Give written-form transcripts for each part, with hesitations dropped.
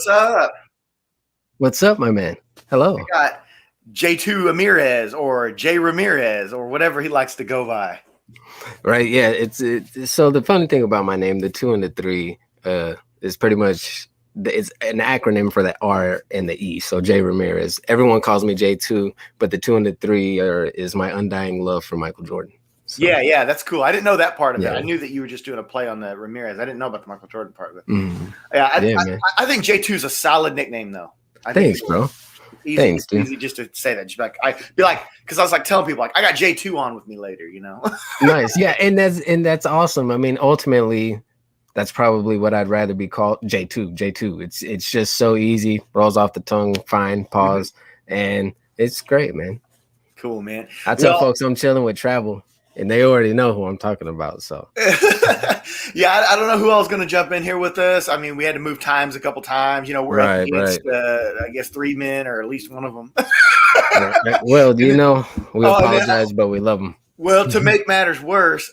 What's up? What's up, my man? Hello. I got J2amir3z or J Ramirez or whatever he likes to go by. Right, yeah. So the funny thing about my name, the 2 and the 3, is pretty much it's an acronym for the R and the E. So J Ramirez. Everyone calls me J2, but the 2 and the 3 is my undying love for Michael Jordan. So, yeah, that's cool. I didn't know that part of yeah. it. I knew that you were just doing a play on the Ramirez. I didn't know about the Michael Jordan part of it. Mhm. Yeah, man. I think J2 is a solid nickname, though. Thanks, bro. Thanks, dude. Easy just to say that. Just because I was like telling people like I got J2 on with me later, you know. Nice, yeah, and that's awesome. I mean, ultimately, that's probably what I'd rather be called. J2. It's just so easy, rolls off the tongue, fine, pause, and it's great, man. Cool, man. I tell folks I'm chilling with Travel, and they already know who I'm talking about. So yeah, I don't know who else is going to jump in here with us. I mean, we had to move times a couple times. You know, we're up against, I guess, 3 men or at least one of them. Well, we apologize, but we love them. Well, to make matters worse,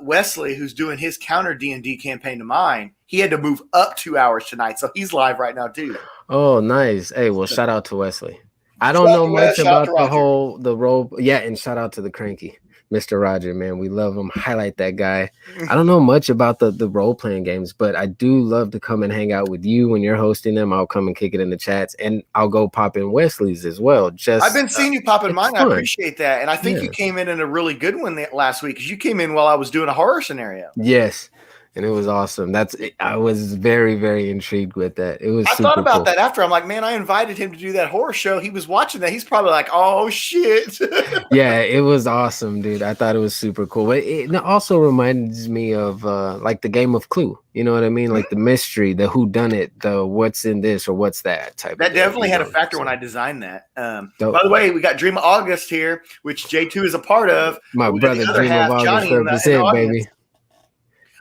Wesley, who's doing his counter D&D campaign to mine, he had to move up 2 hours tonight, so he's live right now too. Oh, nice. Hey, well, shout out to Wesley. I don't know much about the role. Yeah, and shout out to the cranky Mr. Roger, man. We love him. Highlight that guy. I don't know much about the role-playing games, but I do love to come and hang out with you when you're hosting them. I'll come and kick it in the chats, and I'll go pop in Wesley's as well. I've been seeing you pop in mine. Fun. I appreciate that. And I think you came in a really good one last week because you came in while I was doing a horror scenario. Yes. And it was awesome. I was very, very intrigued with that. It was. I thought about that after. I'm like, man, I invited him to do that horror show. He was watching that. He's probably like, oh shit. Yeah, it was awesome, dude. I thought it was super cool. But it also reminds me of like the game of Clue. You know what I mean? Like the mystery, the whodunit, the what's in this or what's that type. That definitely had a factor when I designed that. By the way, we got Dream of August here, which J2 is a part of. My brother, Dream of August represent, baby.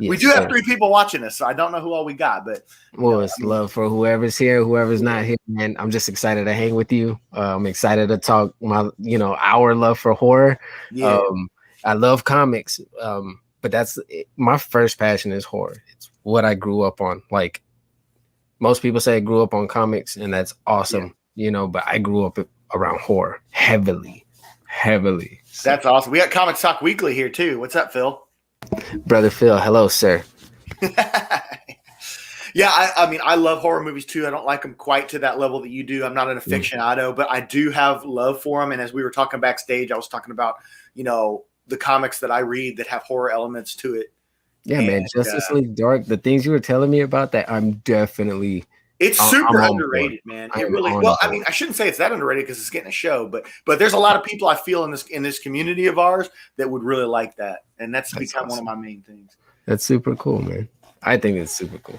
Yes, we do have 3 people watching us, so I don't know who all we got, but it's love for whoever's here, whoever's not here, man. I'm just excited to hang with you. I'm excited to talk our love for horror. Yeah. I love comics, but that's my first passion is horror. It's what I grew up on. Like most people say, I grew up on comics, and that's awesome, but I grew up around horror heavily. So. That's awesome. We got Comics Talk Weekly here too. What's up, Phil? Brother Phil, hello, sir. Yeah, I mean, I love horror movies too. I don't like them quite to that level that you do. I'm not an aficionado, but I do have love for them. And as we were talking backstage, I was talking about, the comics that I read that have horror elements to it. Yeah, man, Justice League Dark, the things you were telling me about that, I'm definitely... It's super underrated, man. It really I mean, I shouldn't say it's that underrated because it's getting a show, but there's a lot of people I feel in this community of ours that would really like that, and that's become awesome. One of my main things. That's super cool, man. I think it's super cool.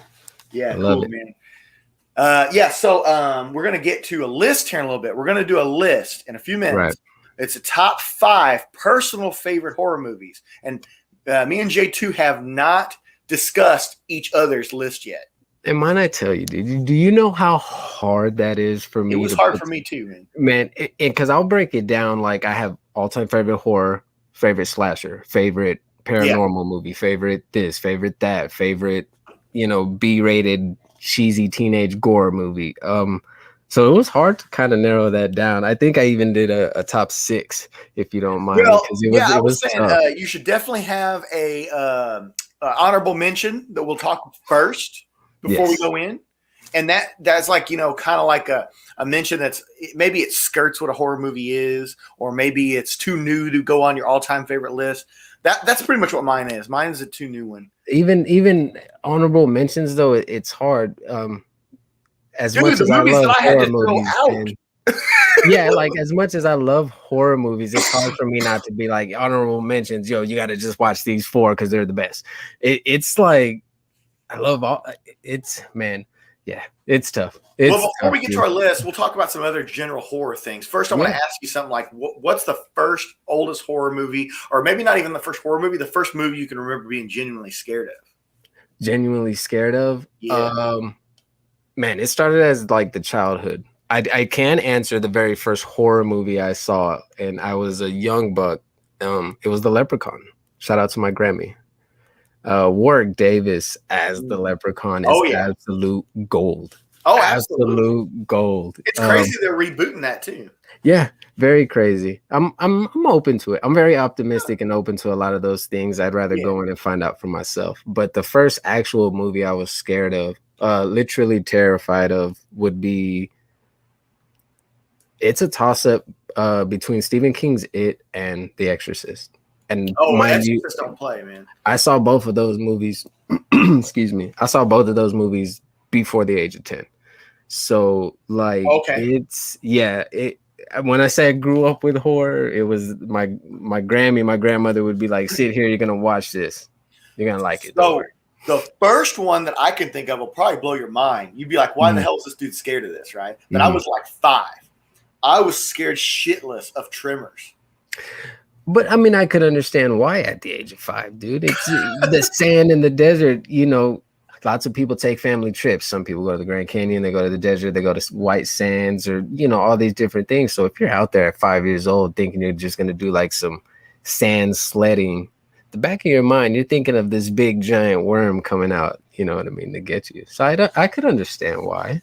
Yeah, I love it, man. So we're gonna get to a list here in a little bit. We're gonna do a list in a few minutes. Right. It's a top 5 personal favorite horror movies, and me and J2 have not discussed each other's list yet. And might I tell you, dude, do you know how hard that is for me? It was hard for me too, man. Man, because I'll break it down like I have all-time favorite horror, favorite slasher, favorite paranormal movie, favorite this, favorite that, favorite, B-rated cheesy teenage gore movie. So it was hard to kind of narrow that down. I think I even did a top 6, if you don't mind. Well, I was saying you should definitely have a honorable mention that we'll talk first. Before we go in, and that's like kind of like a mention that's maybe it skirts what a horror movie is, or maybe it's too new to go on your all-time favorite list. That's pretty much what mine is. Mine is a too new one. Even honorable mentions though, it's hard. As much as I love horror movies, like as much as I love horror movies, it's hard for me not to be like honorable mentions. Yo, you got to just watch these 4 because they're the best. It's like. I love it's tough. Before we get to our list, we'll talk about some other general horror things. First, I want to ask you something like, what's the first oldest horror movie, or maybe not even the first horror movie, the first movie you can remember being genuinely scared of? Genuinely scared of? Yeah. Man, it started as like the childhood. I can answer the very first horror movie I saw, and I was a young buck. It was the Leprechaun. Shout out to my Grammy. Warwick Davis as the Leprechaun is absolute gold. Oh, absolutely. Absolute gold. It's crazy they're rebooting that too. Yeah, very crazy. I'm open to it. I'm very optimistic and open to a lot of those things. I'd rather go in and find out for myself. But the first actual movie I was scared of, literally terrified of, would be, it's a toss-up between Stephen King's It and The Exorcist. And mind you, Exorcist don't play, man. I saw both of those movies. Excuse me. I saw both of those movies before the age of 10. So like when I say I grew up with horror, it was my grandmother would be like, sit here, you're gonna watch this. You're gonna like it. So the first one that I can think of will probably blow your mind. You'd be like, why the hell is this dude scared of this, right? But I was like 5. I was scared shitless of Tremors. But I mean, I could understand why at the age of 5, dude. It's the sand in the desert, you know. Lots of people take family trips. Some people go to the Grand Canyon, they go to the desert, they go to White Sands, or, you know, all these different things. So if you're out there at 5 years old thinking you're just going to do like some sand sledding, the back of your mind, you're thinking of this big giant worm coming out, you know what I mean, to get you. So I could understand why.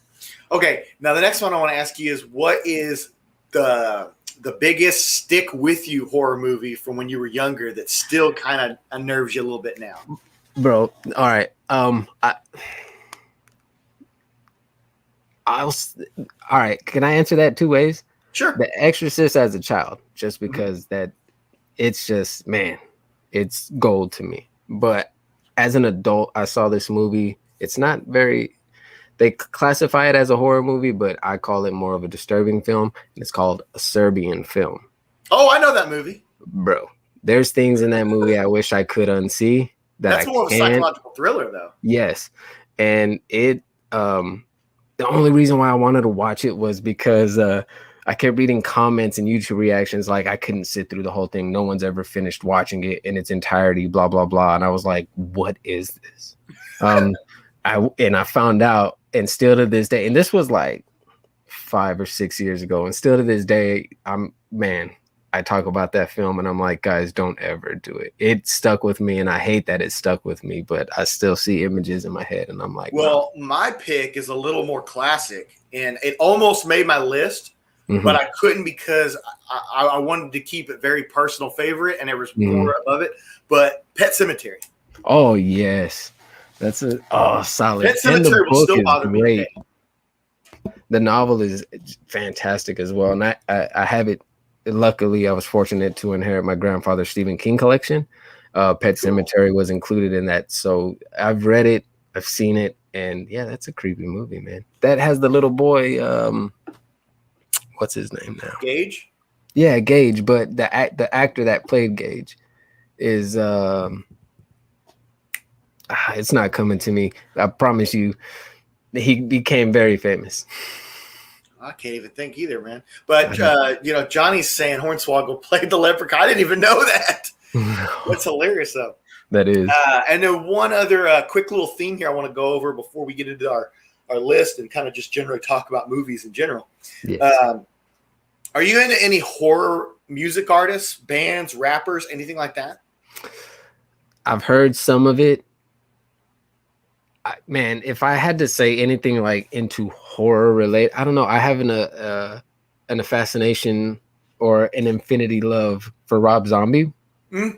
Okay, now the next one I want to ask you is, what is the biggest stick with you horror movie from when you were younger that still kind of unnerves you a little bit now? Bro, all right. All right. Can I answer that 2 ways? Sure. The Exorcist as a child, just because that it's just, man, it's gold to me. But as an adult, I saw this movie. It's not very, they classify it as a horror movie, but I call it more of a disturbing film. And it's called a Serbian film. Oh, I know that movie. Bro, there's things in that movie I wish I could unsee. That's more of a psychological thriller, though. Yes. And it, the only reason why I wanted to watch it was because I kept reading comments and YouTube reactions like I couldn't sit through the whole thing. No one's ever finished watching it in its entirety, blah, blah, blah. And I was like, what is this? I found out, and still to this day, and this was like 5 or 6 years ago, and still to this day, I talk about that film and I'm like, guys, don't ever do it. It stuck with me, and I hate that it stuck with me, but I still see images in my head and I'm like, well, my pick is a little more classic, and it almost made my list, but I couldn't because I wanted to keep it very personal favorite, and there was more above it. But Pet Sematary. Oh, yes. That's solid. Pet Sematary will still bother me. The novel is fantastic as well. And I have it. Luckily, I was fortunate to inherit my grandfather's Stephen King collection. Pet Sematary was included in that. So I've read it, I've seen it, and yeah, that's a creepy movie, man. That has the little boy, what's his name now? Gage? Yeah, Gage, but the actor that played Gage is it's not coming to me. I promise you, he became very famous. I can't even think either, man. But, Johnny's saying Hornswoggle played the Leprechaun. I didn't even know that. That's hilarious, though. That is. And then one other quick little theme here I want to go over before we get into our list and kind of just generally talk about movies in general. Yes. Are you into any horror music artists, bands, rappers, anything like that? I've heard some of it. Man, if I had to say anything like into horror related, I don't know. I have a fascination or an infinity love for Rob Zombie.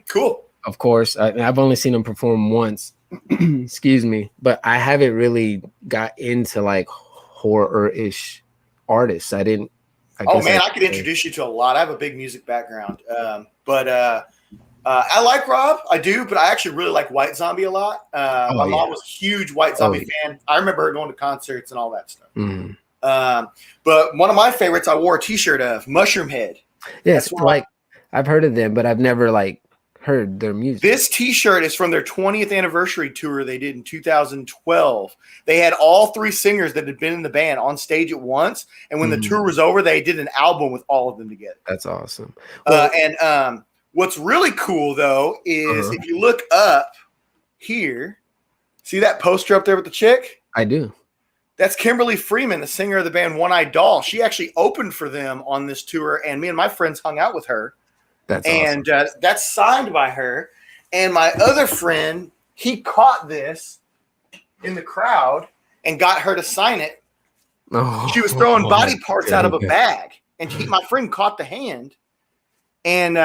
Cool. Of course, I've only seen him perform once. Excuse me, but I haven't really got into like horror-ish artists. I could introduce you to a lot. I have a big music background, but I like Rob. I do, but I actually really like White Zombie a lot. My mom was a huge White Zombie fan. I remember her going to concerts and all that stuff. But one of my favorites, I wore a T-shirt of Mushroom Head. Yes, I've heard of them, but I've never heard their music. This T-shirt is from their 20th anniversary tour they did in 2012. They had all 3 singers that had been in the band on stage at once, and when the tour was over, they did an album with all of them together. That's awesome. What's really cool, though, is if you look up here, see that poster up there with the chick? I do. That's Kimberly Freeman, the singer of the band One Eyed Doll. She actually opened for them on this tour, and me and my friends hung out with her. That's awesome. And that's signed by her. And my other friend, he caught this in the crowd and got her to sign it Oh, She was throwing body parts out of a okay. bag, and my friend caught the hand, and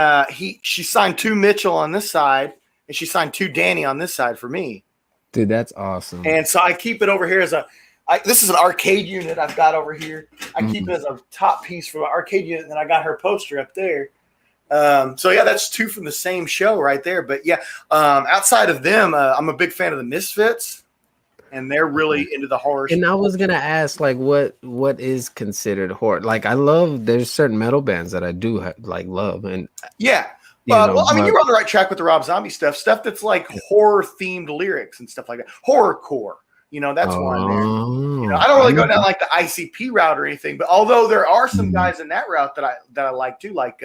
she signed 2 Mitchell on this side, and she signed 2 Danny on this side for me. Dude, that's awesome. And so I keep it over here as this is an arcade unit I've got over here. I keep it as a top piece for my arcade unit, and then I got her poster up there. So yeah, that's 2 from the same show right there. But yeah, outside of them, I'm a big fan of the Misfits, and they're really into the horror. And I was gonna ask, like, what is considered horror? Like, there's certain metal bands that I do love, and yeah. Well, I mean, you're on the right track with the Rob Zombie stuff that's like horror themed lyrics and stuff like that. Horrorcore, that's one there. I don't really go down like the ICP route or anything, but although there are some guys in that route that I like too, like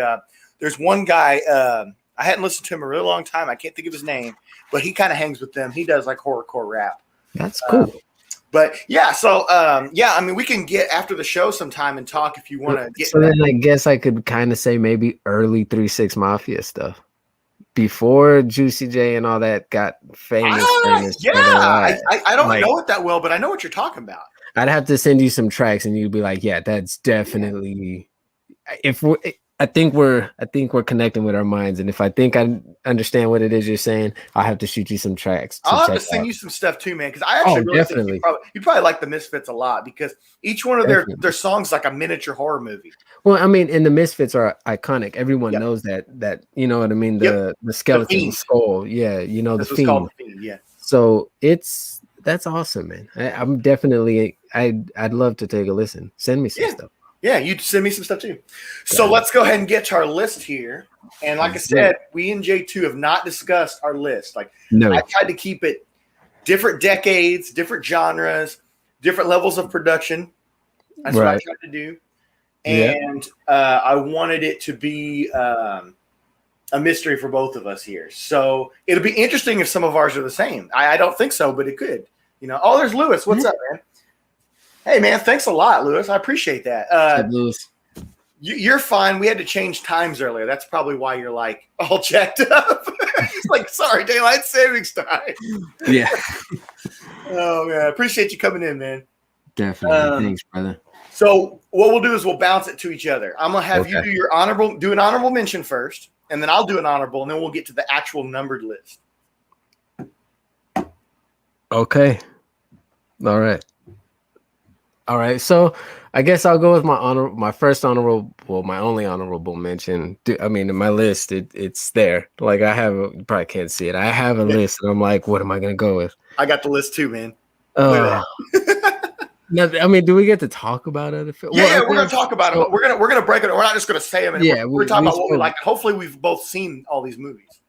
there's one guy I hadn't listened to him a really long time. I can't think of his name, but he kind of hangs with them. He does like horrorcore rap. That's cool. But yeah, so I mean, we can get after the show sometime and talk if you want to get. So then I guess I could kind of say maybe early 3-6 Mafia stuff before Juicy J and all that got famous. Yeah, I don't know it that well, but I know what you're talking about. I'd have to send you some tracks, and you'd be like, "Yeah, that's definitely." I think we're connecting with our minds, and if I think I understand what it is you're saying, I'll have to shoot you some tracks. I'll have to send you some stuff too, man, because I actually really think you probably like the Misfits a lot because each one of their songs is like a miniature horror movie. Well, I mean, and the Misfits are iconic. Everyone knows that you know what I mean. The skeleton skull, yeah, the Fiend. Called the Fiend, yeah. So that's awesome, man. I'm definitely I'd love to take a listen. Send me some stuff. Yeah, you send me some stuff too. So let's go ahead and get to our list here. And like I said, we in J2 have not discussed our list. I tried to keep it different decades, different genres, different levels of production. That's what I tried to do. And I wanted it to be a mystery for both of us here. So it'll be interesting if some of ours are the same. I don't think so, but it could. Oh, there's Lewis. What's up, man? Hey, man, thanks a lot, Lewis. I appreciate that. Lewis. You're fine. We had to change times earlier. That's probably why you're like all jacked up. It's like, sorry, daylight savings time. Yeah. Oh, man. I appreciate you coming in, man. Definitely. Thanks, brother. So what we'll do is we'll bounce it to each other. I'm going to have you do an honorable mention first, and then I'll do an honorable, and then we'll get to the actual numbered list. Okay. All right, so I guess I'll go with my first honorable, my only honorable mention. I mean, in my list, it's there. Like you probably can't see it. I have a list, and I'm like, what am I gonna go with? I got the list too, man. Now, I mean, do we get to talk about other films? Yeah, we're gonna talk about it. We're gonna break it. We're not just gonna say them. Yeah, we're talking about what we like. Hopefully, we've both seen all these movies.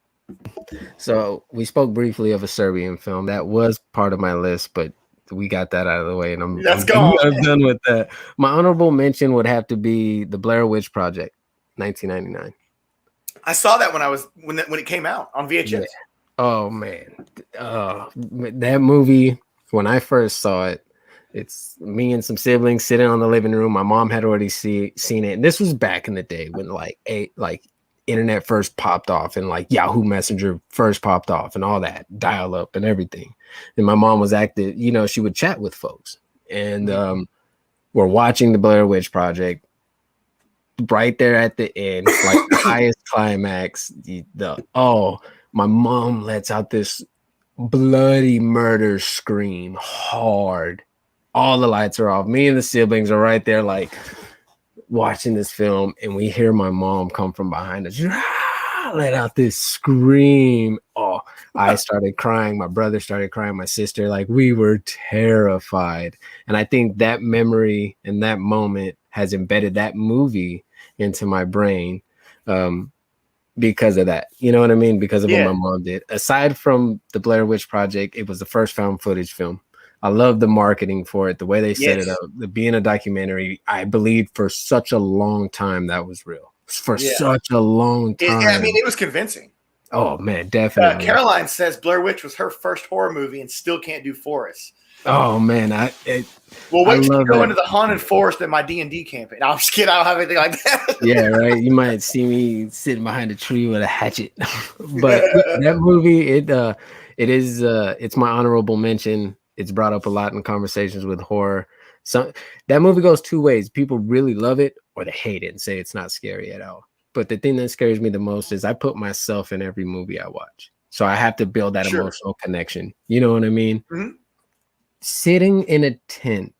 So we spoke briefly of a Serbian film that was part of my list, but we got that out of the way, and I'm done with that. My honorable mention would have to be the Blair Witch Project, 1999. I saw that when it came out on VHS. Yeah. Oh man, that movie. When I first saw it, it's me and some siblings sitting on the living room. My mom had already seen it, and this was back in the day when internet first popped off and like Yahoo Messenger first popped off and all that dial up and everything. And my mom was active, she would chat with folks, and we're watching the Blair Witch Project right there at the end, like the highest climax. My mom lets out this bloody murder scream hard. All the lights are off. Me and the siblings are right there, like watching this film, and we hear my mom come from behind us, let out this scream. Oh, I started crying. My brother started crying. My sister, like, we were terrified. And I think that memory and that moment has embedded that movie into my brain because of that. You know what I mean? Because of what my mom did. Aside from the Blair Witch Project, it was the first found footage film. I love the marketing for it, the way they set it up, the being a documentary. I believed for such a long time that was real. For such a long time. It was convincing. Oh, man, definitely. Caroline says Blair Witch was her first horror movie and still can't do Forest. Oh, man. Wait till you go into the haunted forest in my D&D campaign. No, I'm just kidding. I don't have anything like that. Yeah, right. You might see me sitting behind a tree with a hatchet. But that movie, it's my honorable mention. It's brought up a lot in conversations with horror. So that movie goes two ways. People really love it or they hate it and say it's not scary at all. But the thing that scares me the most is I put myself in every movie I watch. So I have to build that emotional connection. You know what I mean? Mm-hmm. Sitting in a tent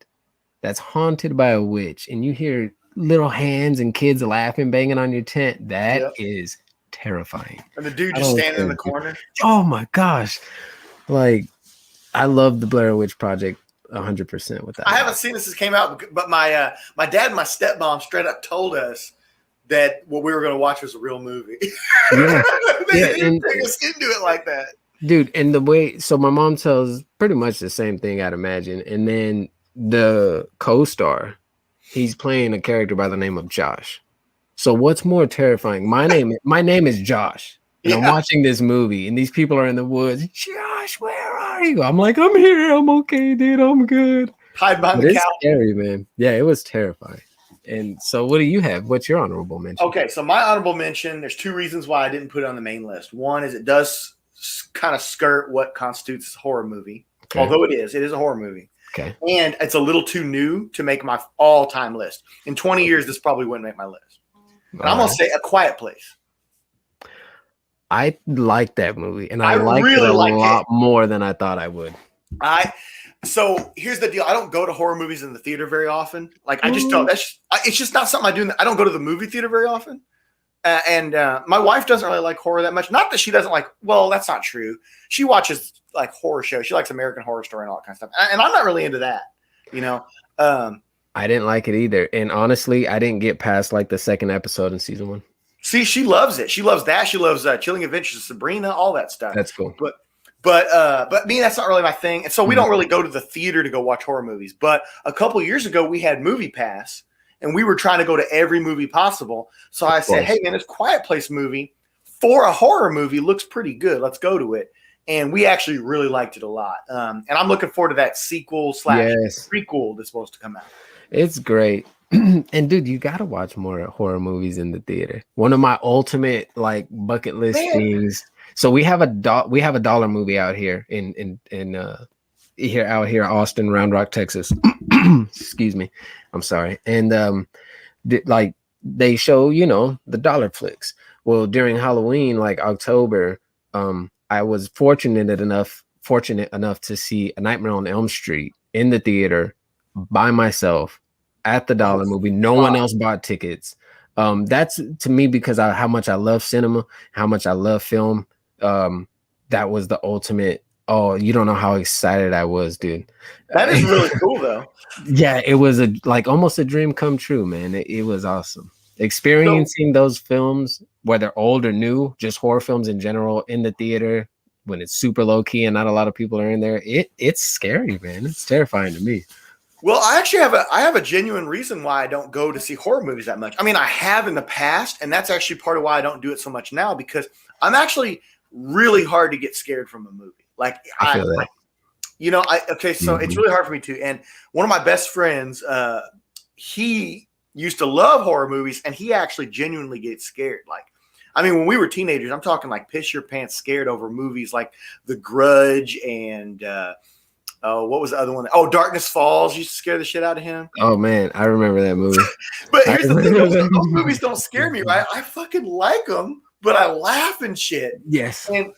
that's haunted by a witch and you hear little hands and kids laughing, banging on your tent, that is terrifying. And the dude just standing in the corner. Oh my gosh. Like, I love the Blair Witch Project 100% with that. I haven't seen this. It came out, but my dad and my stepmom straight up told us that what we were going to watch was a real movie. Yeah. They didn't take us into it like that. Dude, and the way, so my mom tells pretty much the same thing, I'd imagine. And then the co-star, he's playing a character by the name of Josh. So what's more terrifying? My name is Josh. And I'm watching this movie and these people are in the woods. Josh, where are you? I'm like, I'm here. I'm okay, dude. I'm good. Hide behind the couch. It's scary, man. Yeah, it was terrifying. And so what do you have? What's your honorable mention? Okay, so my honorable mention, there's two reasons why I didn't put it on the main list. One is it does kind of skirt what constitutes a horror movie. Okay. Although it is a horror movie. Okay. And it's a little too new to make my all-time list. In 20 years, this probably wouldn't make my list. But I'm going to say A Quiet Place. I like that movie, and I liked it a lot more than I thought I would. So here's the deal. I don't go to horror movies in the theater very often. Like, I just don't. It's just not something I do. I don't go to the movie theater very often. And my wife doesn't really like horror that much. Not that she doesn't like, well, that's not true. She watches like horror shows. She likes American Horror Story and all that kind of stuff. And I'm not really into that, you know. I didn't like it either. And honestly, I didn't get past like the second episode in season 1. See, she loves it. She loves that. She loves Chilling Adventures of Sabrina, all that stuff. That's cool. But me, that's not really my thing. And so we don't really go to the theater to go watch horror movies. But a couple of years ago, we had Movie Pass, and we were trying to go to every movie possible. So I said, hey, man, this Quiet Place movie for a horror movie looks pretty good. Let's go to it. And we actually really liked it a lot. And I'm looking forward to that sequel / prequel that's supposed to come out. It's great. And dude, you gotta watch more horror movies in the theater. One of my ultimate like bucket list things. So we have a dollar movie out here in Austin, Round Rock, Texas. Excuse me, I'm sorry. And like they show, you know, the dollar flicks. Well, during Halloween, like October, I was fortunate enough to see A Nightmare on Elm Street in the theater by myself. At the dollar movie, no one else bought tickets. That's to me because how much I love cinema, how much I love film. That was the ultimate. Oh, you don't know how excited I was, dude. That is really cool, though. Yeah, it was almost a dream come true, man. It was awesome experiencing those films, whether old or new, just horror films in general in the theater when it's super low key and not a lot of people are in there. It's scary, man. It's terrifying to me. Well, I actually have a genuine reason why I don't go to see horror movies that much. I mean, I have in the past, and that's actually part of why I don't do it so much now, because I'm actually really hard to get scared from a movie. Like, I feel that. You know, so it's really hard for me too. And one of my best friends, he used to love horror movies, and he actually genuinely gets scared. Like, I mean, when we were teenagers, I'm talking like piss your pants scared over movies like The Grudge and what was the other one? Oh, Darkness Falls used to scare the shit out of him. Oh man, I remember that movie. But here's the thing: those movies don't scare me, right? I fucking like them, but I laugh and shit. Yes. And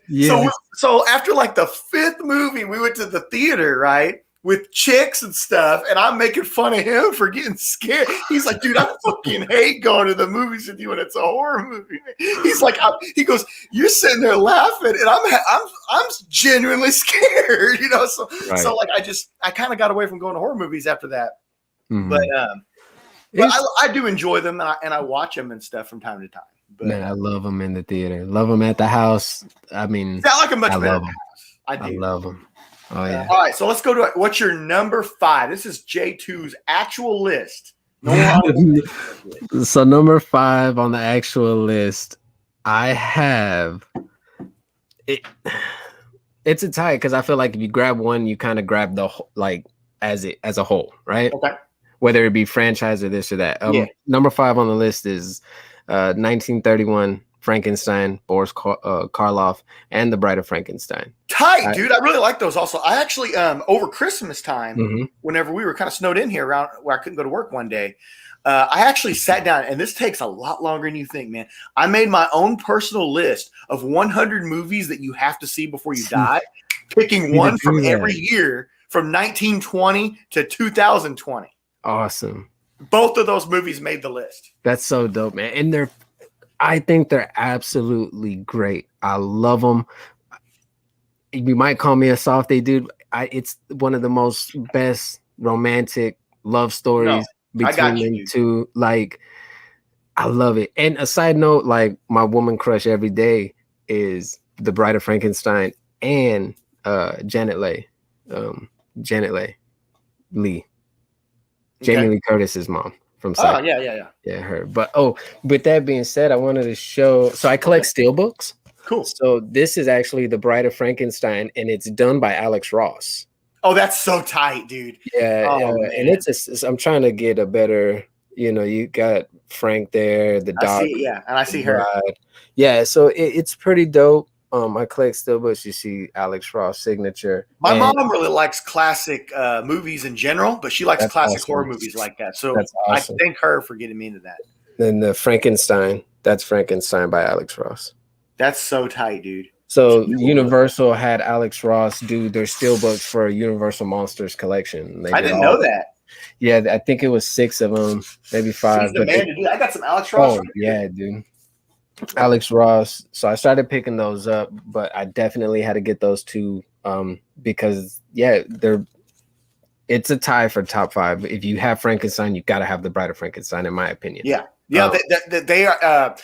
so after like the 5th movie, we went to the theater, right, with chicks and stuff, and I'm making fun of him for getting scared. He's like, dude, I fucking hate going to the movies with you when it's a horror movie. He's like, he goes, you're sitting there laughing, and I'm genuinely scared, you know. So like I kind of got away from going to horror movies after that. Mm-hmm. But I do enjoy them, and I watch them and stuff from time to time. But, man, I love them in the theater. Love them at the house. I mean, I like them much better at the house. I love them. Oh yeah. All right, so let's go to what's your number 5. This is J2's actual list. So number 5 on the actual list, I have it. It's a tie because I feel like if you grab one, you kind of grab the like as a whole, right? Okay. Whether it be franchise or this or that. Number 5 on the list is 1931 Frankenstein, Boris Karloff, and The Bride of Frankenstein. Tight, dude. I really like those also. I actually, over Christmas time, whenever we were kind of snowed in here around where I couldn't go to work one day, I actually sat down, and this takes a lot longer than you think, man. I made my own personal list of 100 movies that you have to see before you die, picking one from every year from 1920 to 2020. Awesome. Both of those movies made the list. That's so dope, man. And I think they're absolutely great. I love them. You might call me a softie, dude. It's one of the most best romantic love stories between them two. Like, I love it. And a side note, like, my woman crush every day is The Bride of Frankenstein and Janet Leigh. Janet Leigh. Jamie Lee Curtis's mom from Psycho. Yeah, her. But with that being said, I wanted to show. So I collect steelbooks. Cool. So this is actually The Bride of Frankenstein, and it's done by Alex Ross. Oh, that's so tight, dude. Yeah, and I'm trying to get a better. You got Frank there, the dog. And I see her. Yeah, so it's pretty dope. I collect steelbooks. You see Alex Ross' signature. My mom really likes classic movies in general, but she likes classic horror movies like that. So I thank her for getting me into that. Then the Frankenstein. That's Frankenstein by Alex Ross. That's so tight, dude. So Universal had Alex Ross do their steelbooks for a Universal Monsters collection. I didn't know that. Yeah, I think it was 6 of them, maybe 5. He's the man to do. I got some Alex Ross. Oh, yeah, dude. Alex Ross. So I started picking those up, but I definitely had to get those two because it's a tie for top 5. If you have Frankenstein, you got to have The Bride of Frankenstein, in my opinion. Yeah. They are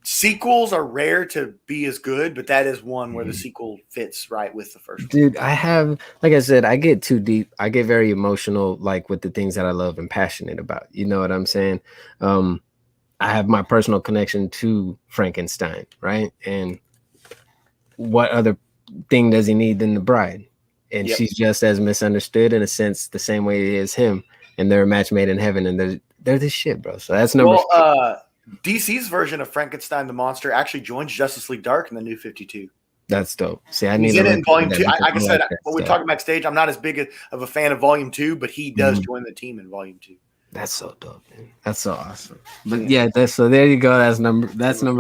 sequels are rare to be as good, but that is one where the sequel fits right with the first one. Dude, I have, like I said, I get too deep. I get very emotional, like with the things that I love and passionate about. You know what I'm saying? I have my personal connection to Frankenstein, right? And what other thing does he need than the bride? And she's just as misunderstood in a sense, the same way it is him. And they're a match made in heaven, and they're this shit, bro. So that's number. DC's version of Frankenstein the Monster actually joins Justice League Dark in the New 52. That's dope. See, I need He's in it in Volume 2. Like I said, when we stuff. talking backstage, I'm not as big of a fan of Volume 2, but he does join the team in Volume 2. That's so dope, man. That's so awesome. But yeah, so there you go. That's number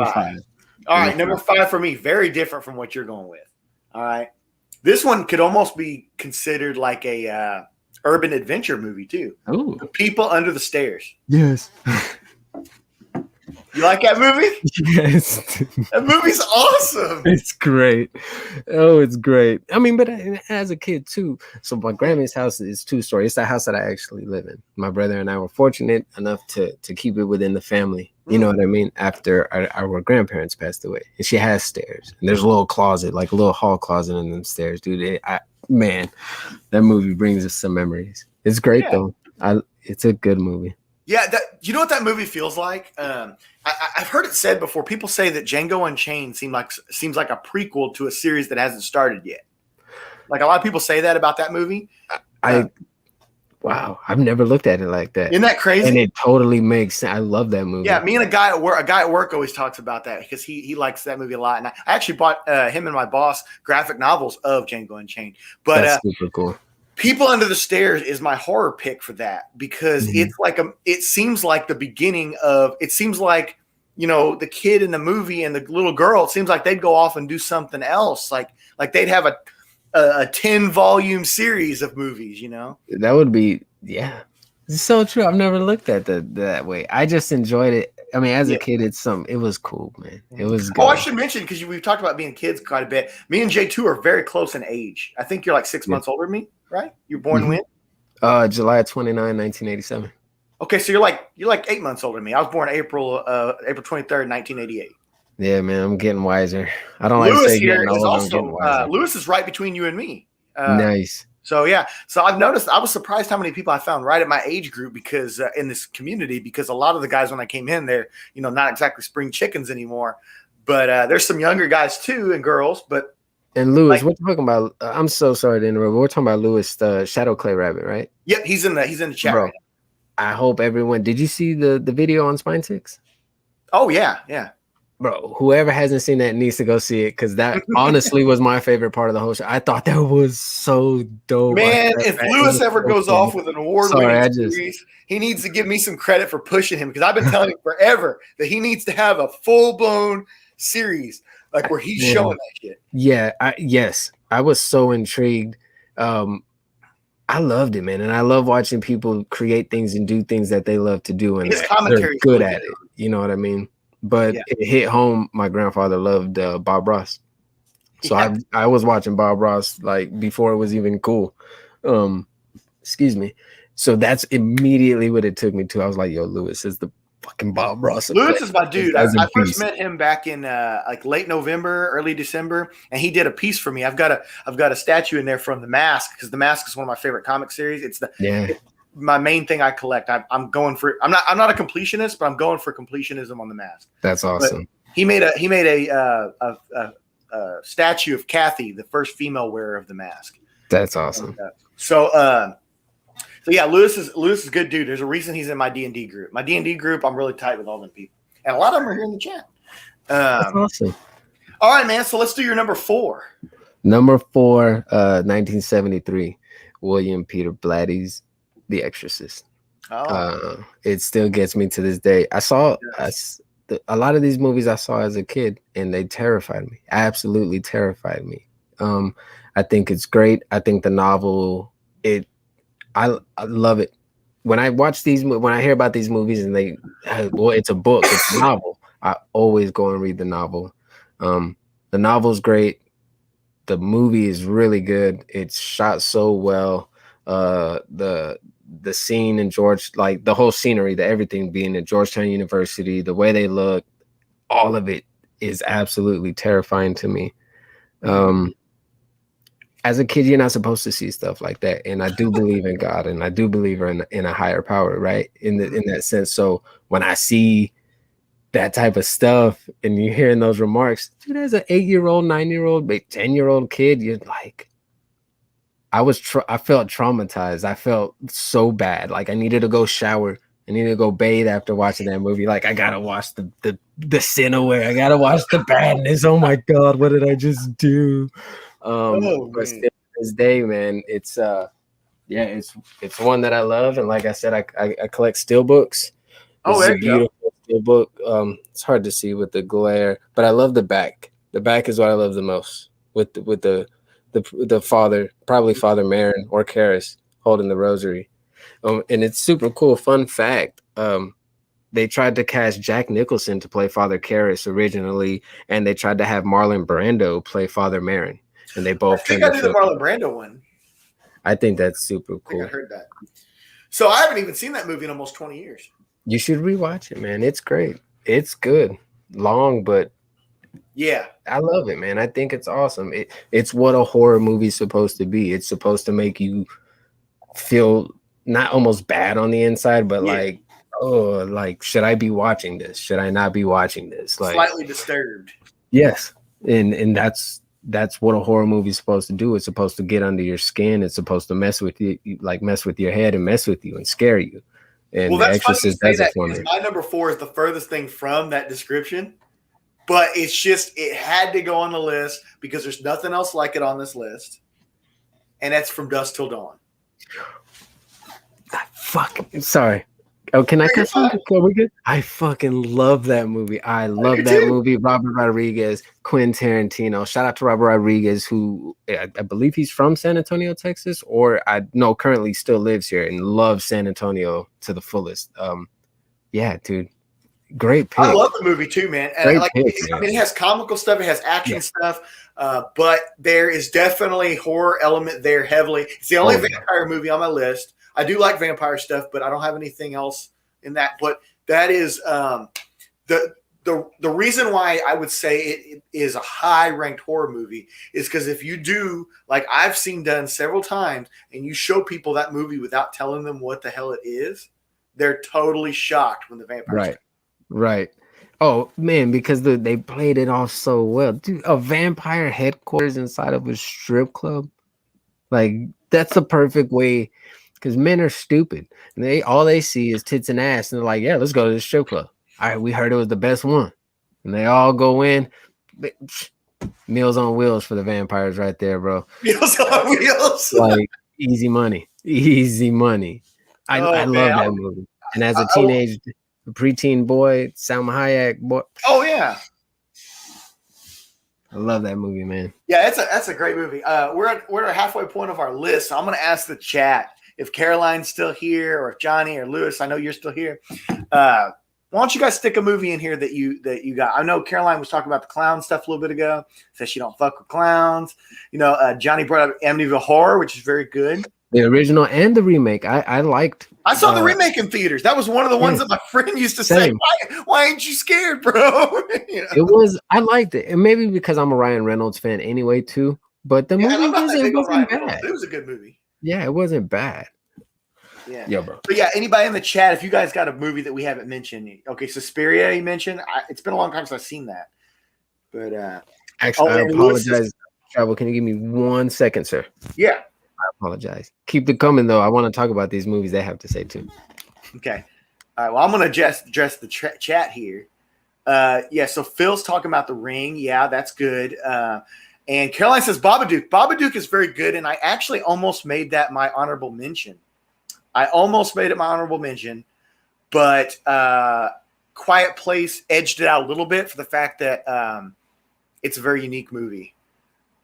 5. All right, number 5 for me. Very different from what you're going with. All right. This one could almost be considered like a urban adventure movie too. Ooh. The People Under the Stairs. Yes. You like that movie? Yes. That movie's awesome. It's great. Oh, it's great. I mean, but as a kid too. So my grandma's house is 2-story. It's the house that I actually live in. My brother and I were fortunate enough to keep it within the family. You know what I mean? After our grandparents passed away. And she has stairs. And there's a little closet, like a little hall closet in them stairs, dude. Man, that movie brings us some memories. It's great though. It's a good movie. Yeah, you know what that movie feels like? I've heard it said before. People say that Django Unchained seems like a prequel to a series that hasn't started yet. Like a lot of people say that about that movie. Wow, I've never looked at it like that. Isn't that crazy? And it totally makes sense. I love that movie. Yeah, me and a guy at work always talks about that because he likes that movie a lot. And I actually bought him and my boss graphic novels of Django Unchained. But that's super cool. People Under the Stairs is my horror pick for that because it's like it seems like the beginning of, it seems like, the kid in the movie and the little girl, it seems like they'd go off and do something else. Like they'd have a 10-volume series of movies, That would be, it's so true. I've never looked at that way. I just enjoyed it. I mean, as a kid, it was cool, man. It was good. Oh, I should mention, because we've talked about being kids quite a bit. Me and J2 are very close in age. I think you're like 6 months older than me, right? You're born when? July 29, 1987. Okay, so you're like 8 months older than me. I was born April 23rd, 1988. Yeah, man, I'm getting wiser. I don't Lewis like to say here getting is old. I'm getting also wiser. Lewis is right between you and me. Nice. So I've noticed. I was surprised how many people I found right at my age group because in this community, because a lot of the guys when I came in, they're not exactly spring chickens anymore, but there's some younger guys too and girls. But and Lewis, we're talking about. I'm so sorry to interrupt. We're talking about Lewis, the Shadow Clay Rabbit, right? Yep, he's in the chat. Bro, right now. I hope everyone. Did you see the video on Spine 6? Oh yeah. bro, whoever hasn't seen that needs to go see it, because that honestly was my favorite part of the whole show. I thought that was so dope. Man, if Lewis ever goes off with an award-winning series, he needs to give me some credit for pushing him, because I've been telling him forever that he needs to have a full-blown series, like where he's showing that shit. Yeah, I was so intrigued. I loved it, man, and I love watching people create things and do things that they love to do, and they're good at it. You know what I mean? But it hit home. My grandfather loved Bob Ross, so I was watching Bob Ross like before it was even cool. Excuse me. So that's immediately what it took me to. I was like, "Yo, Lewis is the fucking Bob Ross." Lewis is my dude. I first met him back in like late November, early December, and he did a piece for me. I've got a statue in there from The Mask, because The Mask is one of my favorite comic series. It's my main thing I collect. I'm going for. I'm not a completionist, but I'm going for completionism on The Mask. That's awesome. But he made a statue of Kathy, the first female wearer of The Mask. That's awesome. So yeah, Lewis is a good dude. There's a reason he's in my D&D group. My D&D group, I'm really tight with all them people, and a lot of them are here in the chat. That's awesome. All right, man. So let's do your number 4. Number 4, 1973, William Peter Blatty's The Exorcist. It still gets me to this day. I saw a lot of these movies I saw as a kid, and they terrified me. Absolutely terrified me. I think it's great. I think the novel, I love it. When I hear about these movies and it's a book, it's a novel, I always go and read the novel. The novel's great. The movie is really good. It's shot so well. The scene in like the whole scenery, everything being at Georgetown University, the way they look, all of it is absolutely terrifying to me. As a kid, you're not supposed to see stuff like that. And I do believe in God, and I do believe in a higher power, right? In that sense. So when I see that type of stuff and you're hearing those remarks, dude, as an 8-year-old, 9-year-old, 10-year-old kid, you're like, I felt traumatized. I felt so bad. Like I needed to go shower. I needed to go bathe after watching that movie. Like I gotta watch the sin away. I gotta watch the badness. Oh my God, what did I just do? But still to this day, man, it's one that I love, and like I said, I collect steel books. It's a beautiful steel book. It's hard to see with the glare, but I love the back. The back is what I love the most, with the father, probably Father Marin or Karras, holding the rosary. And it's super cool. Fun fact: they tried to cast Jack Nicholson to play Father Karras originally, and they tried to have Marlon Brando play Father Marin. And they both. I think I did the Marlon Brando one. I think that's super cool. I heard that. So I haven't even seen that movie in almost 20 years. You should rewatch it, man. It's great. It's good. Long, but yeah, I love it, man. I think it's awesome. It's what a horror movie's supposed to be. It's supposed to make you feel not almost bad on the inside, but like, oh, like, should I be watching this? Should I not be watching this? Like slightly disturbed. Yes. And that's what a horror movie is supposed to do. It's supposed to get under your skin. It's supposed to mess with you, like mess with your head and mess with you and scare you. And The Exorcist does it for me. My number 4 is the furthest thing from that description, but it's just, it had to go on the list because there's nothing else like it on this list. And that's From Dusk Till Dawn. Sorry. Oh, can I cut something? We good? I fucking love that movie. I love that movie. Robert Rodriguez, Quentin Tarantino. Shout out to Robert Rodriguez, who I believe he's from San Antonio, Texas, or currently still lives here and loves San Antonio to the fullest. Yeah, dude. Great pick. I love the movie too, man. And it has comical stuff, it has action stuff, but there is definitely horror element there heavily. It's the only vampire movie on my list. I do like vampire stuff, but I don't have anything else in that. But that is the reason why I would say it is a high-ranked horror movie is because if you do, like I've seen done several times, and you show people that movie without telling them what the hell it is, they're totally shocked when the vampires. Right. Oh man, because they played it off so well, dude. A vampire headquarters inside of a strip club, like that's a perfect way. Because men are stupid, and all they see is tits and ass, and they're like, "Yeah, let's go to the strip club." All right, we heard it was the best one. and they all go in. Meals on Wheels for the vampires right there, bro. Meals on Wheels. Like easy money. I love that movie. And as a preteen boy, Salma Hayek boy. Oh yeah. I love that movie, man. Yeah, that's a great movie. We're at a halfway point of our list. So I'm going to ask the chat if Caroline's still here, or if Johnny or Lewis. I know you're still here. Why don't you guys stick a movie in here that you got? I know Caroline was talking about the clown stuff a little bit ago. Said she don't fuck with clowns. Johnny brought up Amityville Horror, which is very good. The original and the remake, I liked. I saw the remake in theaters. That was one of the ones that my friend used to say, why ain't you scared, bro? I liked it. And maybe because I'm a Ryan Reynolds fan anyway, too. But the movie wasn't bad. It was a good movie. Yeah, it wasn't bad. Yeah. Yeah, bro. But yeah, anybody in the chat, if you guys got a movie that we haven't mentioned. Okay, Suspiria you mentioned. It's been a long time since I've seen that. But actually, I apologize. Travel, can you give me 1 second, sir? Yeah. I apologize. Keep it coming, though. I want to talk about these movies they have to say, too. Okay. All right. Well, I'm going to address the chat here. So Phil's talking about The Ring. Yeah, that's good. And Caroline says Babadook. Babadook is very good, and I actually almost made that my honorable mention. But Quiet Place edged it out a little bit for the fact that it's a very unique movie.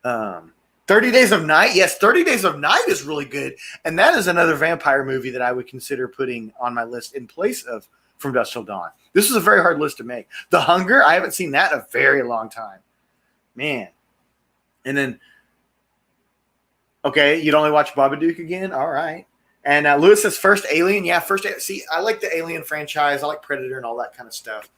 30 Days of Night. Yes, 30 Days of Night is really good. And that is another vampire movie that I would consider putting on my list in place of From Dusk Till Dawn. This is a very hard list to make. The Hunger, I haven't seen that in a very long time. Man. And then, okay, you'd only watch Babadook again? All right. And Lewis says first Alien. Yeah, first. See, I like the Alien franchise. I like Predator and all that kind of stuff.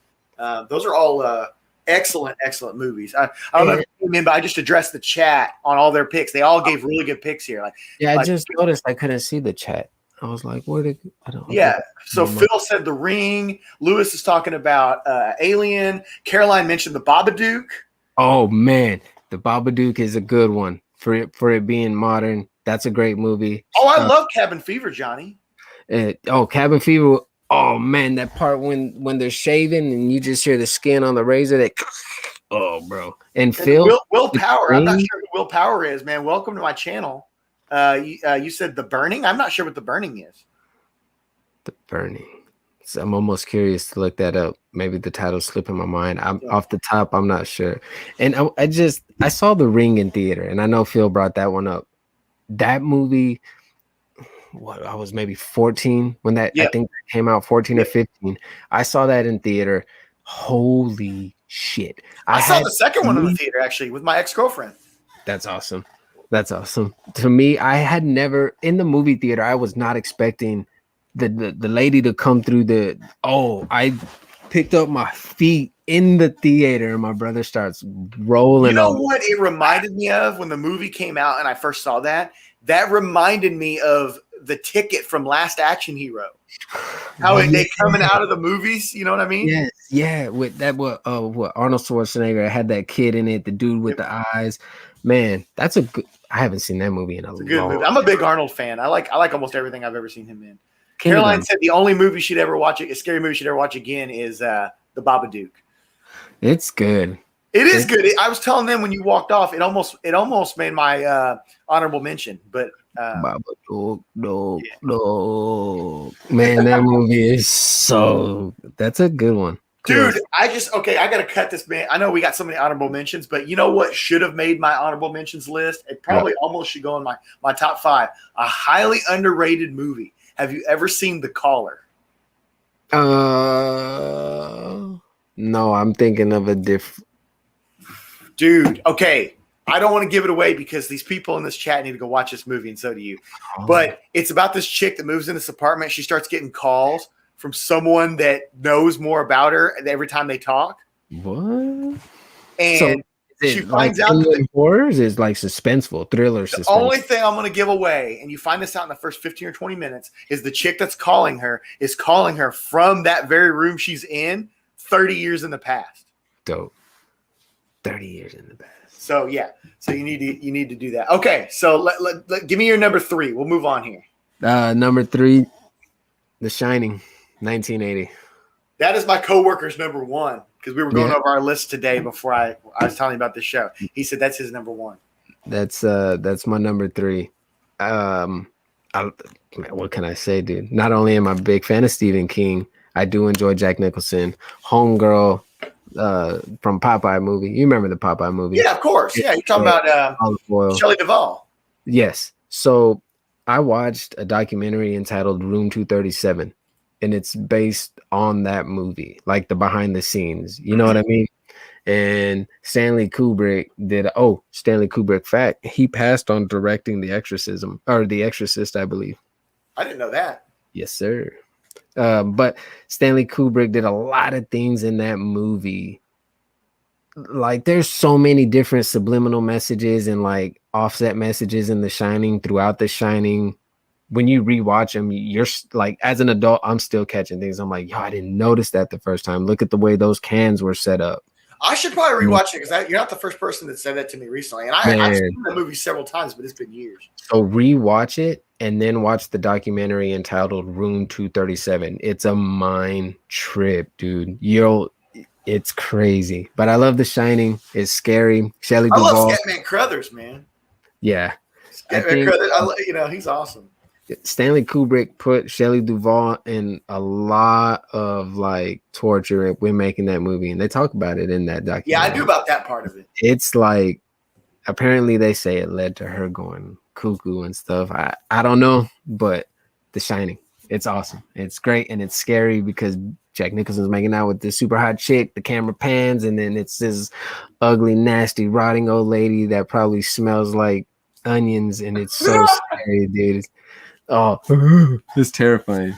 Those are all excellent movies. I don't know if you came in, but I just addressed the chat on all their picks. They all gave really good picks here. I just noticed I couldn't see the chat. I was like, where did I don't know. Yeah. So Phil said The Ring. Lewis is talking about Alien. Caroline mentioned The Babadook. Oh man, The Babadook is a good one for it being modern. That's a great movie. Oh, I love Cabin Fever, Johnny. Cabin Fever. Oh man, that part when they're shaving and you just hear the skin on the razor. Bro. And Phil, Will Power. I'm not sure who Will Power is, man. Welcome to my channel. You said The Burning. I'm not sure what The Burning is. The Burning. So I'm almost curious to look that up. Maybe the title's slipping my mind. Off the top, I'm not sure. And I saw The Ring in theater, and I know Phil brought that one up. That movie, I was maybe 14 when that I think that came out, 14 or 15. I saw that in theater. Holy shit. I saw the second one in the theater actually with my ex-girlfriend. That's awesome. To me, I had never in the movie theater, I was not expecting the lady to come through I picked up my feet in the theater and my brother starts rolling. You know what it reminded me of when the movie came out and I first saw that? That reminded me of The Ticket from Last Action Hero. How they coming out of the movies, you know what I mean? Yes, yeah. With that, what Arnold Schwarzenegger had that kid in it, the dude with the eyes. Man, that's a good. I haven't seen that movie in a long time. I'm a big Arnold fan. I like almost everything I've ever seen him in. Caroline said the only movie she'd ever watch, a scary movie she'd ever watch again, is The Babadook. It's good. It is good. I was telling them when you walked off, it almost made my honorable mention, but Babadook, no. Man, that movie is that's a good one. Dude, I got to cut this, man. I know we got so many honorable mentions, but you know what should have made my honorable mentions list? It probably almost should go in my top 5. A highly underrated movie. Have you ever seen The Caller? No, I'm thinking of a different. Dude, okay. I don't want to give it away because these people in this chat need to go watch this movie, and so do you. But it's about this chick that moves in this apartment. She starts getting calls from someone that knows more about her every time they talk. What? And so she finds out that horrors is like suspenseful, thriller. The only thing I'm going to give away, and you find this out in the first 15 or 20 minutes, is the chick that's calling her is calling her from that very room she's in 30 years in the past. Dope. 30 years in the past. So yeah, so you need to do that. Okay, so give me your number 3. We'll move on here. Number 3, The Shining, 1980. That is my coworker's number 1. because we were going over our list today before I was telling you about the show. He said that's his number one. That's my number 3. What can I say, dude? Not only am I a big fan of Stephen King, I do enjoy Jack Nicholson. Homegirl from Popeye movie. You remember the Popeye movie? Yeah, of course. Yeah, you're talking about Shelley Duvall. Yes. So I watched a documentary entitled Room 237, and it's based on that movie, like the behind the scenes. You know what I mean? And Stanley Kubrick fact, he passed on directing The Exorcist, I believe. I didn't know that. Yes, sir. But Stanley Kubrick did a lot of things in that movie. Like, there's so many different subliminal messages and like offset messages in The Shining, throughout The Shining. When you rewatch them, you're like, as an adult, I'm still catching things. I'm like, yo, I didn't notice that the first time. Look at the way those cans were set up. I should probably rewatch it because you're not the first person that said that to me recently. And I've seen the movie several times, but it's been years. So rewatch it and then watch the documentary entitled Room 237. It's a mind trip, dude. It's crazy. But I love The Shining. It's scary. Shelley Duvall. I love Scatman Crothers, man. Yeah. Scatman Crothers, he's awesome. Stanley Kubrick put Shelley Duvall in a lot of like torture when making that movie, and they talk about it in that documentary. Yeah, I do about that part of it. It's like, apparently they say it led to her going cuckoo and stuff. I don't know, but The Shining, it's awesome. It's great, and it's scary because Jack Nicholson's making out with this super hot chick. The camera pans, and then it's this ugly, nasty, rotting old lady that probably smells like onions, and it's so scary, dude. It's terrifying.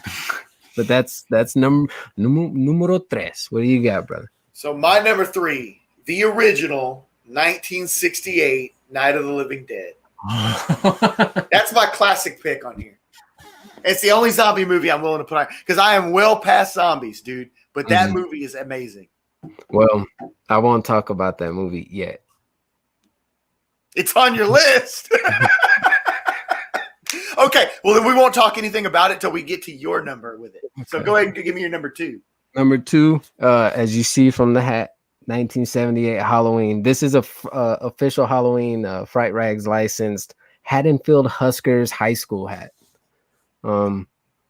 But that's numero 3. What do you got, brother? So my number 3, the original 1968 Night of the Living Dead. That's my classic pick on here. It's the only zombie movie I'm willing to put on because I am well past zombies, dude. But that movie is amazing. Well, I won't talk about that movie yet. It's on your list. Okay, well then we won't talk anything about it till we get to your number with it. So go ahead and give me your number 2. Number 2, as you see from the hat, 1978 Halloween. This is a official Halloween Fright Rags licensed Haddonfield Huskers high school hat.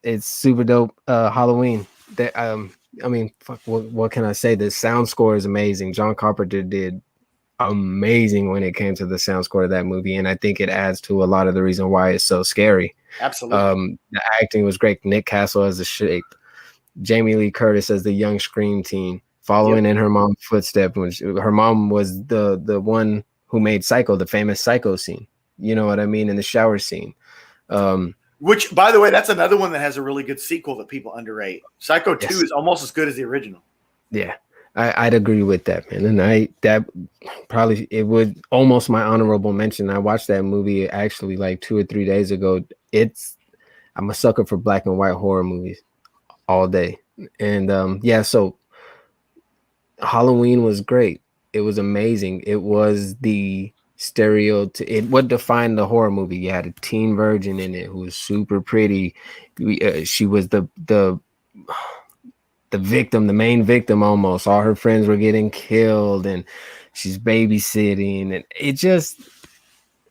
It's super dope. Halloween. What can I say? The sound score is amazing. John Carpenter did amazing when it came to the sound score of that movie, and I think it adds to a lot of the reason why it's so scary. Absolutely. The acting was great. Nick Castle as the Shape, Jamie Lee Curtis as the young Scream teen, following in her mom's footsteps. Her mom was the one who made Psycho, the famous Psycho scene. You know what I mean? In the shower scene. Which, by the way, that's another one that has a really good sequel that people underrate. Psycho 2 is almost as good as the original. Yeah. I'd agree with that, man. And it would almost my honorable mention. I watched that movie actually like 2 or 3 days ago. I'm a sucker for black and white horror movies all day. And so Halloween was great. It was amazing. It was the what defined the horror movie. You had a teen virgin in it who was super pretty. She was the victim, the main victim almost. All her friends were getting killed and she's babysitting, and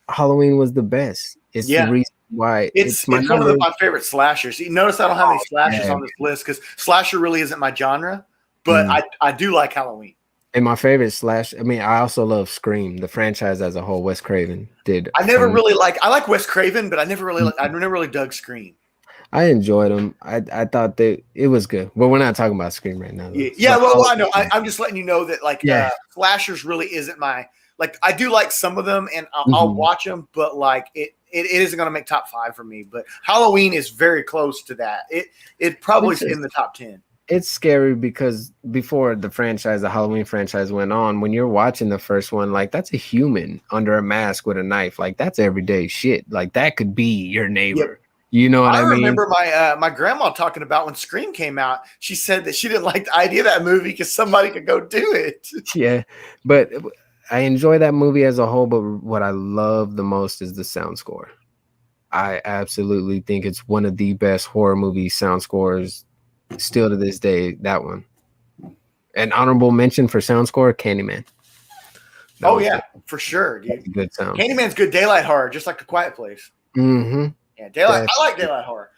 Halloween was the best. It's the reason why it's one of my favorite slashers. You notice I don't have any slashers on this list because slasher really isn't my genre, but I do like Halloween. And my favorite I also love Scream, the franchise as a whole. Wes Craven did. I like Wes Craven, but I never really dug Scream. I enjoyed them. I thought that it was good. Well, we're not talking about Scream right now. Well, I know. I'm just letting you know that slashers really isn't my I do like some of them, and I'll watch them, but it isn't going to make top 5 for me. But Halloween is very close to that. It probably is in the top 10. It's scary because before the Halloween franchise went on, when you're watching the first one, that's a human under a mask with a knife. That's everyday shit. That could be your neighbor. Yep. You know what I mean? Remember my grandma talking about when Scream came out. She said that she didn't like the idea of that movie because somebody could go do it. Yeah, but I enjoy that movie as a whole. But what I love the most is the sound score. I absolutely think it's one of the best horror movie sound scores still to this day. That one. An honorable mention for sound score, Candyman. Oh yeah, for sure, dude. Good sound. Candyman's good daylight horror, just like The Quiet Place. Mm-hmm. Yeah, daylight. I like daylight horror.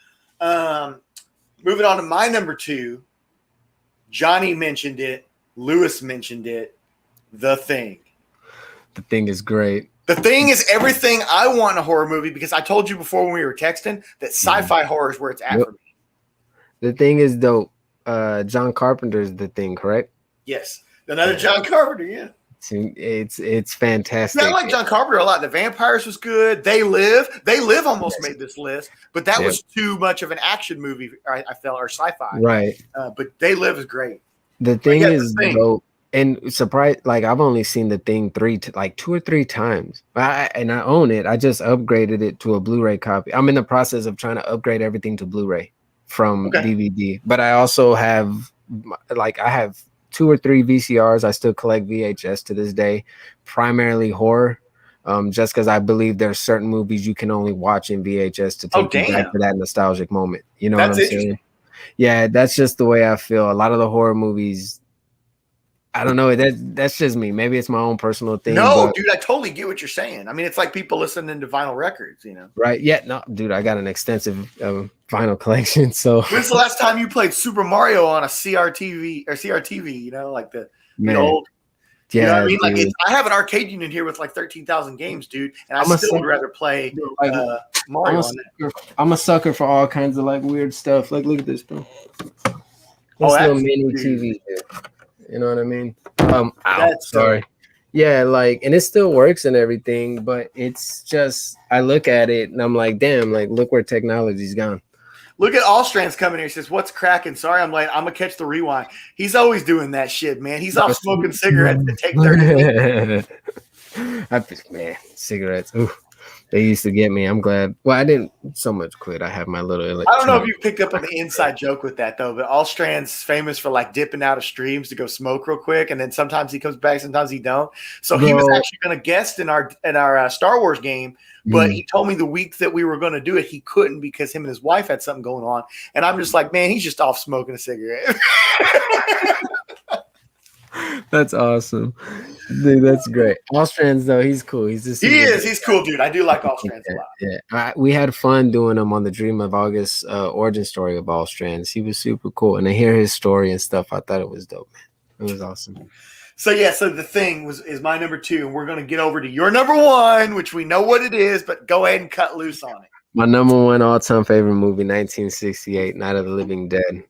Moving on to my number 2. Johnny mentioned it. Lewis mentioned it. The Thing. The Thing is great. The Thing is everything I want in a horror movie, because I told you before when we were texting that sci-fi horror is where it's at for me. The Thing is dope. John Carpenter's The Thing, correct? Yes. Another John Carpenter, yeah. It's fantastic. Yeah, I like John Carpenter a lot. The Vampires was good. They Live almost made this list, but that was too much of an action movie, I felt, or sci-fi. Right. But They Live is great. The Thing is dope. And surprise, like I've only seen The Thing 2 or 3 times. I own it. I just upgraded it to a Blu-ray copy. I'm in the process of trying to upgrade everything to Blu-ray from DVD. But I also have I have 2 or 3 VCRs. I still collect VHS to this day, primarily horror. Just because I believe there's certain movies you can only watch in VHS to take you back to that nostalgic moment. You know what I'm saying? Yeah, that's just the way I feel. A lot of the horror movies, I don't know. That's just me. Maybe it's my own personal thing. No, dude, I totally get what you're saying. I mean, it's like people listening to vinyl records, you know? Right. Yeah. No, dude, I got an extensive vinyl collection. So when's the last time you played Super Mario on a CRTV, you know, like the old. Yeah, you know what I mean? Like I have an arcade unit here with like 13,000 games, dude, and I still would rather play Mario on that. I'm a sucker for all kinds of like weird stuff. Like, look at this, bro. This little mini TV here. You know what I mean? Sorry. Yeah, like, and it still works and everything, but it's just, I look at it and I'm like, damn, like, look where technology's gone. Look at Allstrand's coming here. He says, "What's cracking?" Sorry, I'm late. I'm gonna catch the rewind. He's always doing that shit, man. He's off smoking cigarettes to take 30 minutes. Man, cigarettes. Ooh, they used to get me. I'm glad. Well, I didn't so much quit. I have my little. I don't know if you picked up on the inside joke with that though, but Allstrand's famous for like dipping out of streams to go smoke real quick, and then sometimes he comes back, sometimes he don't. So he was actually going to guest in our Star Wars game. But he told me the week that we were going to do it, he couldn't because him and his wife had something going on. And I'm just like, man, he's just off smoking a cigarette. That's awesome. Dude, that's great. Allstrands, though, he's cool. He's cool, dude. I do like Allstrands a lot. Yeah. We had fun doing him on the Dream of August origin story of Allstrands. He was super cool. And to hear his story and stuff, I thought it was dope, man. It was awesome. So The Thing is my number 2, and we're going to get over to your number 1, which we know what it is, but go ahead and cut loose on it. My number 1 all-time favorite movie, 1968, Night of the Living Dead.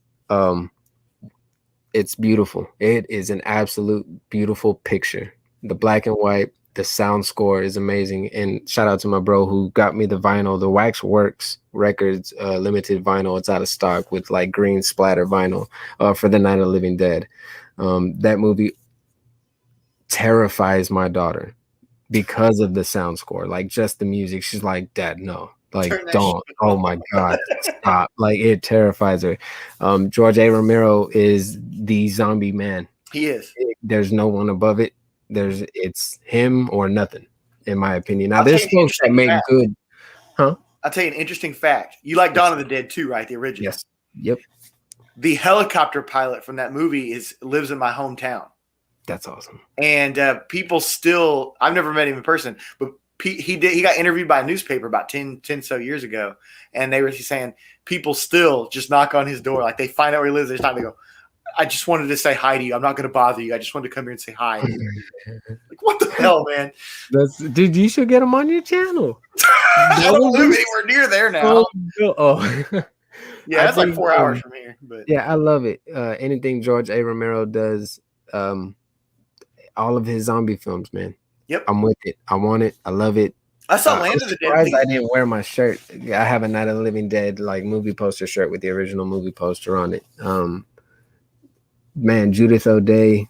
It's beautiful. It is an absolute beautiful picture. The black and white, the sound score is amazing. And shout out to my bro who got me the vinyl, the Waxworks Records limited vinyl. It's out of stock with like green splatter vinyl for the Night of the Living Dead. That movie terrifies my daughter because of the sound score, like just the music. She's like, Dad, no, like don't. Oh my God, stop. Like it terrifies her. George A. Romero is the zombie man. He is. There's no one above it. It's him or nothing, in my opinion. Now there's folks that make good. Huh? I'll tell you an interesting fact. You like Dawn of the Dead too, right? The original. Yes. Yep. The helicopter pilot from that movie lives in my hometown. That's awesome. And people still, I've never met him in person, but he got interviewed by a newspaper about 10 so years ago. And they were saying people still just knock on his door. Like they find out where he lives. They go, I just wanted to say hi to you. I'm not going to bother you. I just wanted to come here and say hi. Like, what the hell, man? Dude, you should get him on your channel. I don't live anywhere near there now. Yeah, that's like 4 hours from here. But yeah, I love it. Anything George A. Romero does, all of his zombie films, man. Yep. I'm with it. I want it. I love it. I saw Land of the Dead. I didn't wear my shirt. I have a Night of the Living Dead like movie poster shirt with the original movie poster on it. Man, Judith O'Day,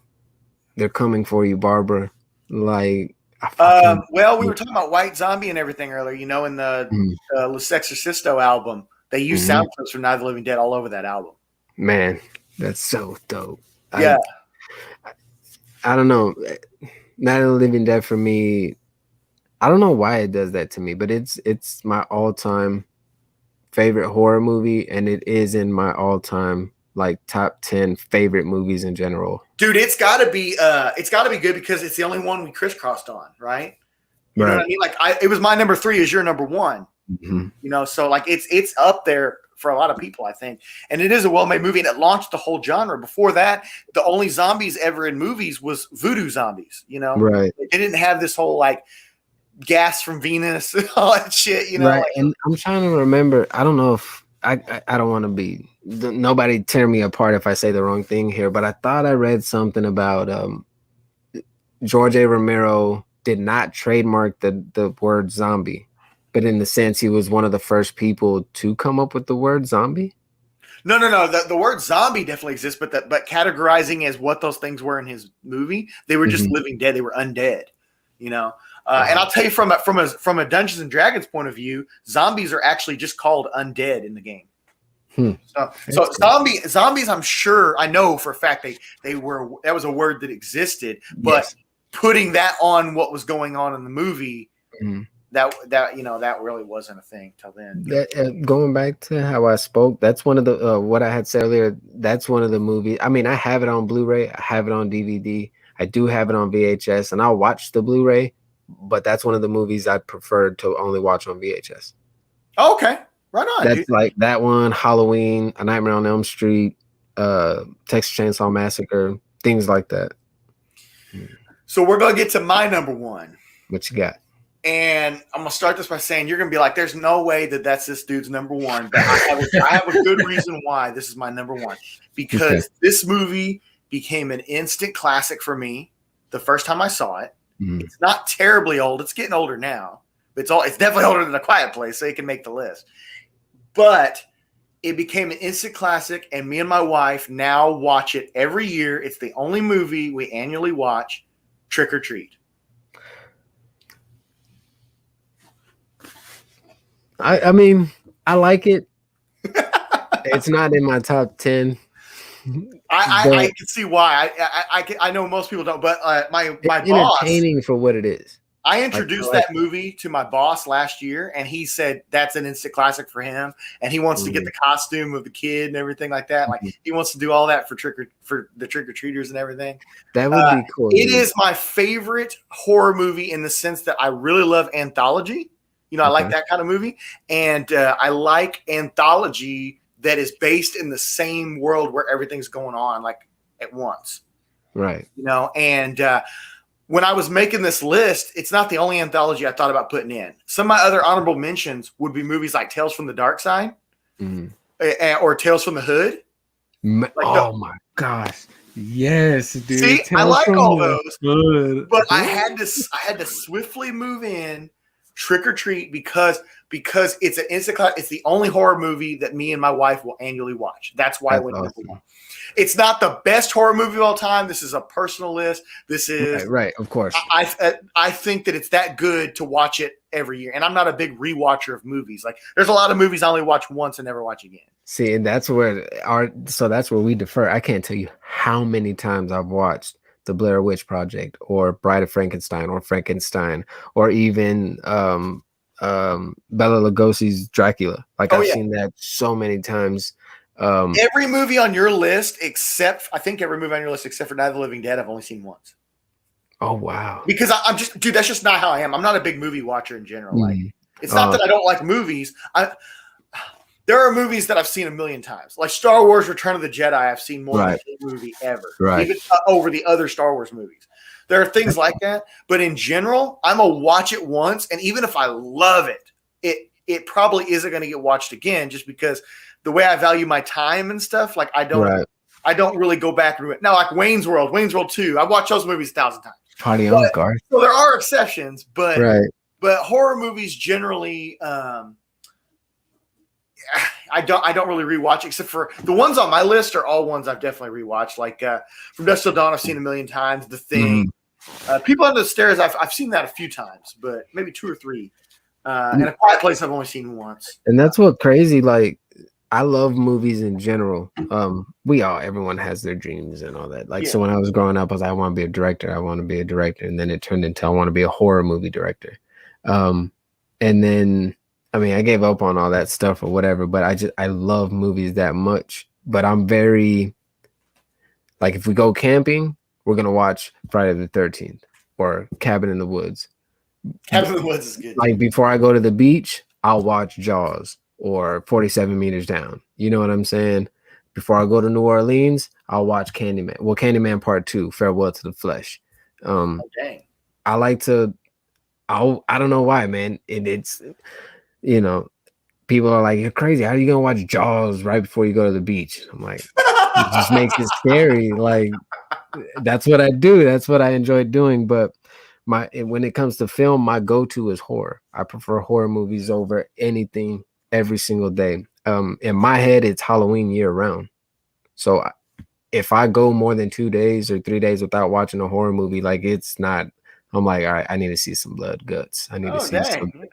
they're coming for you, Barbara. Like, well, we were talking about White Zombie and everything earlier. You know, in the Los Exorcisto album, they use sound clips from Night of the Living Dead all over that album. Man, that's so dope. Yeah. I don't know. Night of the Living Dead for me, I don't know why it does that to me, but it's my all-time favorite horror movie, and it is in my all-time like top 10 favorite movies in general. Dude, it's gotta be good because it's the only one we crisscrossed on, right? You know what I mean? Like it was my number 3 is your number 1. Mm-hmm. You know, so like it's up there for a lot of people, I think. And it is a well-made movie, and it launched the whole genre. Before that, the only zombies ever in movies was voodoo zombies, you know? Right. They didn't have this whole like gas from Venus and all that shit, you know? Right. Like, and I'm trying to remember, I don't know if I don't want to be nobody tear me apart if I say the wrong thing here, but I thought I read something about George A. Romero did not trademark the word zombie, but in the sense he was one of the first people to come up with the word zombie. No. The word zombie definitely exists, but categorizing as what those things were in his movie, they were just living dead. They were undead, you know. And I'll tell you from a Dungeons and Dragons point of view, zombies are actually just called undead in the game. So zombies, I'm sure, I know for a fact that was a word that existed, but putting that on what was going on in the movie, that really wasn't a thing till then. Going back to how I spoke, that's one of the what I had said earlier. That's one of the movies. I mean, I have it on Blu-ray, I have it on DVD, I do have it on VHS, and I'll watch the Blu-ray. But that's one of the movies I prefer to only watch on VHS. Oh, okay, right on. That's dude. like that one, Halloween, A Nightmare on Elm Street, Texas Chainsaw Massacre, things like that. So we're gonna get to my number 1. What you got? And I'm gonna start this by saying you're gonna be like, "There's no way that's this dude's number 1." But I have a good reason why this is my number 1, because this movie became an instant classic for me the first time I saw it. It's not terribly old. It's getting older now. It's definitely older than A Quiet Place, so it can make the list. But it became an instant classic, and me and my wife now watch it every year. It's the only movie we annually watch, Trick or Treat. I mean, I like it. It's not in my top 10. I can see why. I know most people don't, but my boss, entertaining for what it is. I introduced that movie to my boss last year, and he said that's an instant classic for him, and he wants to get the costume of the kid and everything like that. Like he wants to do all that for the trick or treaters and everything. That would be cool. It is my favorite horror movie in the sense that I really love anthology. You know, I like that kind of movie, and I like anthology that is based in the same world where everything's going on like at once. Right. You know, and when I was making this list, it's not the only anthology I thought about putting in. Some of my other honorable mentions would be movies like Tales from the Dark Side or Tales from the Hood. My gosh. Yes, dude. See, Tales I like all those. Hood. But I had to swiftly move in Trick or Treat because it's an instant class. It's the only horror movie that me and my wife will annually watch. That's why I went number 1. It's not the best horror movie of all time. This is a personal list. This is right. Of course, I think that it's that good to watch it every year. And I'm not a big rewatcher of movies. Like there's a lot of movies I only watch once and never watch again. See, and that's where we differ. I can't tell you how many times I've watched The Blair Witch Project or Bride of Frankenstein or even Bela Lugosi's Dracula. Like I've seen that so many times. Every movie on your list except every movie on your list except for Night of the Living Dead I've only seen once. Oh wow. Because I'm just, dude, that's just not how I am. I'm not a big movie watcher in general. Like it's not that I don't like movies. There are movies that I've seen a million times. Like Star Wars Return of the Jedi, I've seen more than any movie ever. Right. Even over the other Star Wars movies. There are things like that. But in general, I'm going to watch it once. And even if I love it, it probably isn't going to get watched again just because the way I value my time and stuff, like I don't really go back and now like Wayne's World 2. I've watched those movies 1,000 times. Party on guard. So there are exceptions, but horror movies generally I don't really rewatch except for the ones on my list are all ones I've definitely rewatched. Like From Dusk Till Dawn, I've seen a million times. The Thing, People Under the Stairs, I've seen that a few times, but maybe 2 or 3. And A Quiet Place, I've only seen once. And that's what crazy. Like I love movies in general. Everyone has their dreams and all that. Like so, when I was growing up, I was like, I want to be a director. And then it turned into I want to be a horror movie director. And then. I mean, I gave up on all that stuff or whatever, but I love movies that much but I'm very like, if we go camping, we're gonna watch Friday the 13th or Cabin in the Woods. Cabin in the Woods is good. Like, before I go to the beach, I'll watch Jaws or 47 Meters Down. You know what I'm saying? Before I go to New Orleans, I'll watch Candyman. Well, Candyman Part 2, Farewell to the Flesh. Dang. I like to. I don't know why, man. It's you know, people are like, you're crazy. How are you gonna watch Jaws right before you go to the beach? I'm like, it just makes it scary. Like, that's what I do. That's what I enjoy doing. But when it comes to film, my go-to is horror. I prefer horror movies over anything every single day. In my head, it's Halloween year round. So if I go more than 2 days or 3 days without watching a horror movie, like, it's not. I'm like, all right, I need to see some blood guts. I need to see something.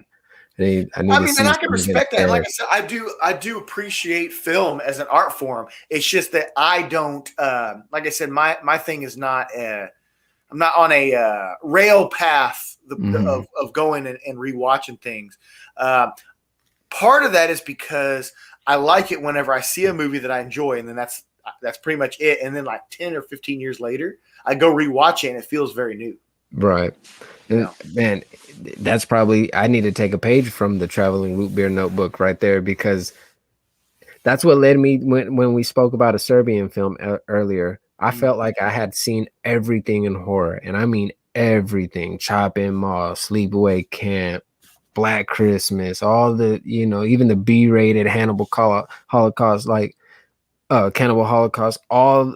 I mean, and I can respect that. Like I said, I do appreciate film as an art form. It's just that I don't. Like I said, my thing is not. I'm not on a rail path of going and rewatching things. Part of that is because I like it whenever I see a movie that I enjoy, and then that's pretty much it. And then like 10 or 15 years later, I go rewatch it, and it feels very new. Right. Man, that's probably, I need to take a page from the Traveling Root Beer Notebook right there, because that's what led me when we spoke about a Serbian film earlier. I felt like I had seen everything in horror, and I mean everything. Chop-In Mall, Sleepaway Camp, Black Christmas, all the, even the B-rated Hannibal Holocaust, like Cannibal Holocaust, all.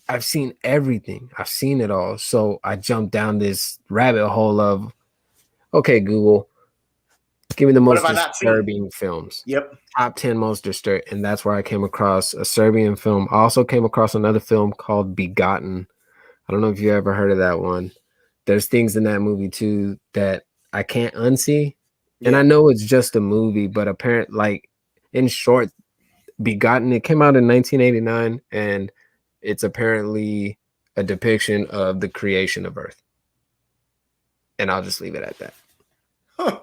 I've seen everything. I've seen it all. So I jumped down this rabbit hole of, okay, Google, give me the most disturbing films. Yep. Top 10 most disturbing. And that's where I came across a Serbian film. I also came across another film called Begotten. I don't know if you ever heard of that one. There's things in that movie too that I can't unsee. Yeah. And I know it's just a movie, but apparently, like, in short, Begotten, it came out in 1989, and it's apparently a depiction of the creation of Earth. And I'll just leave it at that. Huh.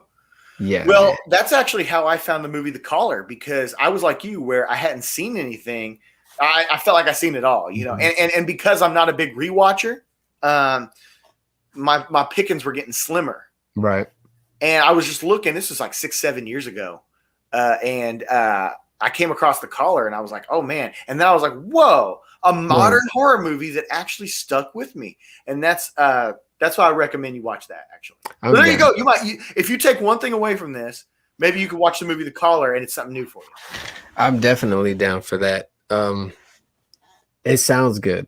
Yeah. Well, man. That's actually how I found the movie The Caller, because I was like you, where I hadn't seen anything. I felt like I seen it all, and because I'm not a big rewatcher, my pickings were getting slimmer. Right. And I was just looking, this was like 6-7 years ago. And I came across The Caller, and I was like, oh man. And then I was like, whoa, a modern horror movie that actually stuck with me. And that's why I recommend you watch that, actually. So there you go. If you take one thing away from this, maybe you could watch the movie The Caller, and it's something new for you. I'm definitely down for that. It sounds good.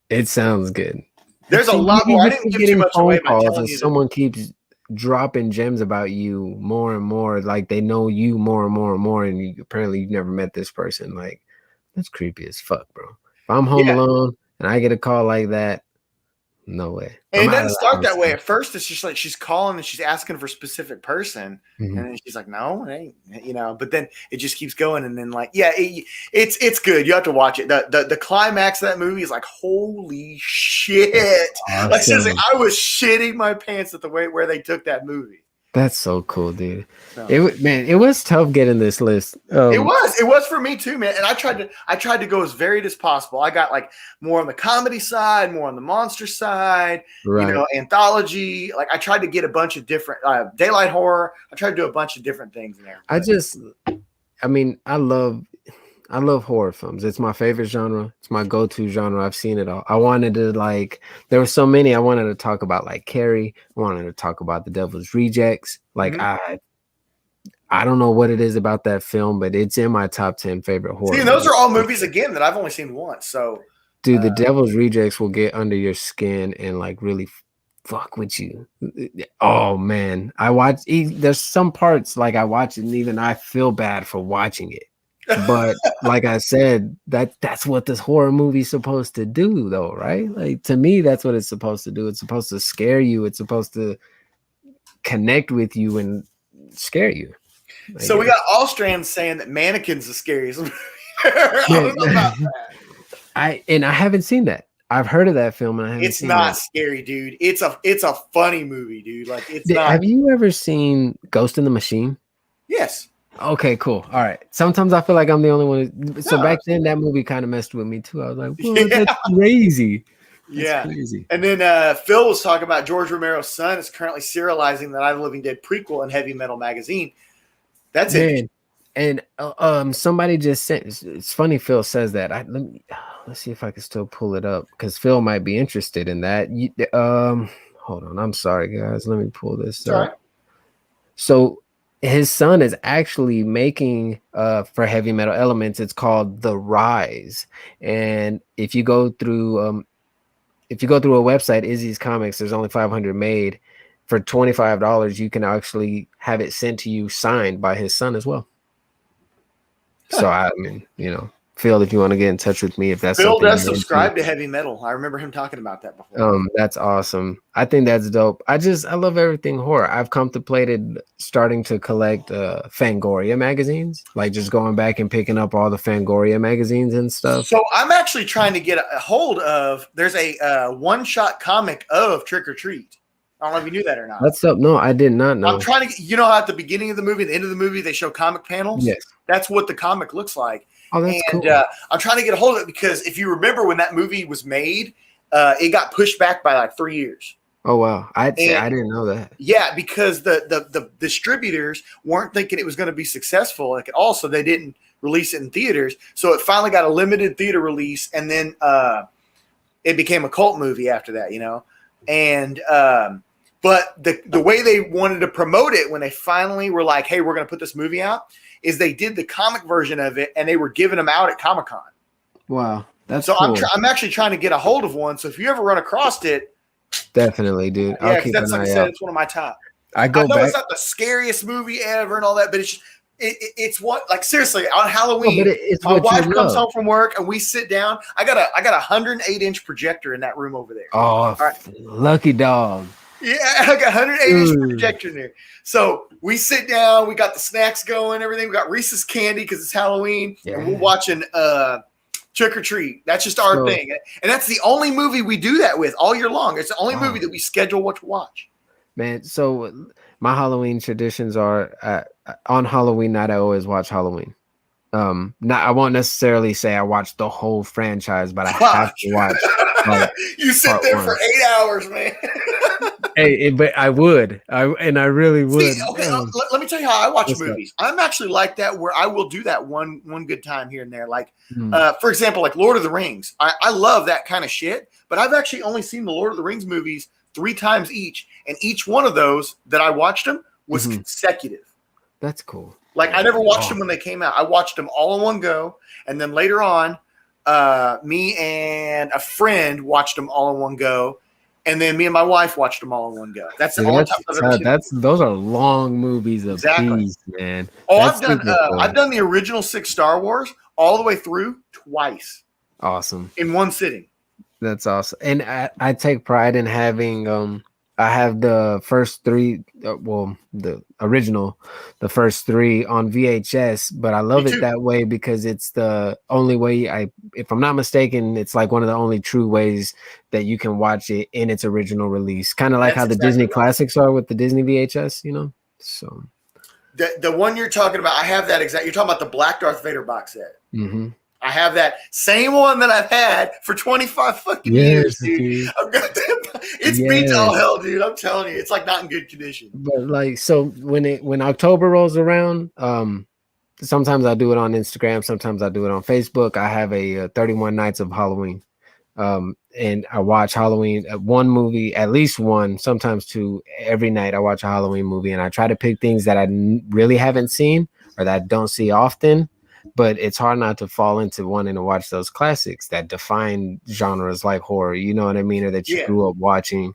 There's a lot more. I didn't give too much away by telling you. Someone keeps dropping gems about you more and more, like they know you more and more and more, and apparently you've never met this person. Like, that's creepy as fuck, bro. If I'm home alone and I get a call like that, no way. And it doesn't start that way. At first, it's just like she's calling and she's asking for a specific person, and then she's like, "No, it ain't," But then it just keeps going, and then it's good. You have to watch it. The climax of that movie is like, holy shit! Awesome. Like, seriously, I was shitting my pants at the way where they took that movie. That's so cool, dude. So, it was tough getting this list. It was for me too, man. And I tried to go as varied as possible. I got like more on the comedy side, more on the monster side, anthology. Like, I tried to get a bunch of different daylight horror. I tried to do a bunch of different things in there. I love horror films. It's my favorite genre. It's my go-to genre. I've seen it all. I wanted to, there were so many. I wanted to talk about, like, Carrie. I wanted to talk about The Devil's Rejects. Like, I don't know what it is about that film, but it's in my top 10 favorite horror. See, those are all movies, again, that I've only seen once. So, dude, The Devil's Rejects will get under your skin and, like, really fuck with you. Oh, man. There's some parts, like, I watch it and even I feel bad for watching it. But like I said, that's what this horror movie's supposed to do, though, right? Like, to me, that's what it's supposed to do. It's supposed to scare you. It's supposed to connect with you and scare you. So we got Allstrand saying that Mannequin's the scariest movie. I don't know about that. I haven't seen that. I've heard of that film, and I haven't It's seen not it. Scary, dude. It's a funny movie, dude. Like, it's not. Have you ever seen Ghost in the Machine? Yes. Okay, cool. All right. Sometimes I feel like I'm the only one. So No, back then, that movie kind of messed with me too. I was like, "What? yeah, That's crazy. That's yeah. crazy." And then Phil was talking about George Romero's son is currently serializing the Night of the Living Dead prequel in Heavy Metal magazine. That's Man, and somebody just sent. It's funny Phil says that. Let's see if I can still pull it up because Phil might be interested in that. Hold on. I'm sorry, guys. Let me pull this all up. right. So his son is actually making for Heavy Metal Elements. It's called The Rise, and if you go through a website, Izzy's Comics, there's only 500 made. For $25, you can actually have it sent to you signed by his son as well. So I mean, Phil, if you want to get in touch with me, if that's Phil something does subscribe to Heavy Metal. I remember him talking about that before. That's awesome. I think that's dope. I love everything horror. I've contemplated starting to collect Fangoria magazines, like just going back and picking up all the Fangoria magazines and stuff. So I'm actually trying to get a hold of. There's a one-shot comic of Trick or Treat. I don't know if you knew that or not. What's up? No, I did not know. I'm trying to. How at the beginning of the movie, the end of the movie, they show comic panels. Yes, that's what the comic looks like. Oh, that's cool. I'm trying to get a hold of it because if you remember when that movie was made, it got pushed back by like 3 years. Oh wow, I didn't know that. Yeah, because the distributors weren't thinking it was going to be successful like at all, so they didn't release it in theaters. So it finally got a limited theater release, and then it became a cult movie after that. And but the way they wanted to promote it when they finally were like, "Hey, we're going to put this movie out," is they did the comic version of it, and they were giving them out at Comic-Con. Wow, that's so cool. I'm actually trying to get a hold of one. So if you ever run across it, definitely, dude. Yeah, that's like I said, it's one of my top. I know back. It's not the scariest movie ever and all that, but it's what, like, seriously, on Halloween, my wife comes home from work and we sit down. I got a 108-inch projector in that room over there. Oh, all right. Lucky dog. Yeah, I got 108-inch projector in there. So we sit down, we got the snacks going, everything. We got Reese's candy because it's Halloween, and we're watching Trick or Treat. That's just our thing. And that's the only movie we do that with all year long. It's the only movie that we schedule what to watch. Man, so my Halloween traditions are on Halloween night, I always watch Halloween. I won't necessarily say I watch the whole franchise, but I have to watch. You sit there for 8 hours, man. But I would. I really would. See, okay, let me tell you how I watch movies. I'm actually like that, where I will do that one good time here and there. Like, for example, like Lord of the Rings. I love that kind of shit, but I've actually only seen the Lord of the Rings movies 3 times each, and each one of those that I watched them was consecutive. That's cool. Like, I never watched them when they came out. I watched them all in one go, and then later on, me and a friend watched them all in one go. And then me and my wife watched them all in one go. That's the only time I've ever seen. Those are long movies of peace, man. Oh, I've done the original 6 Star Wars all the way through twice. Awesome. In one sitting. That's awesome. And I take pride in having I have the first 3, the original, the first 3 on VHS, but I love it that way because it's the only way if I'm not mistaken, it's like one of the only true ways that you can watch it in its original release. Kind of like how the Disney classics are with the Disney VHS, So the one you're talking about, I have that exact. You're talking about the Black Darth Vader box set. Mm-hmm. I have that same one that I've had for 25 fucking years, dude. I've got that. It's beat all hell, dude. I'm telling you, it's like not in good condition. But like, so when October rolls around, sometimes I do it on Instagram, sometimes I do it on Facebook. I have a 31 Nights of Halloween, and I watch Halloween one movie, at least one, sometimes 2 every night. I watch a Halloween movie, and I try to pick things that I really haven't seen or that I don't see often. But it's hard not to fall into wanting to watch those classics that define genres like horror, you know what I mean? Or that you grew up watching.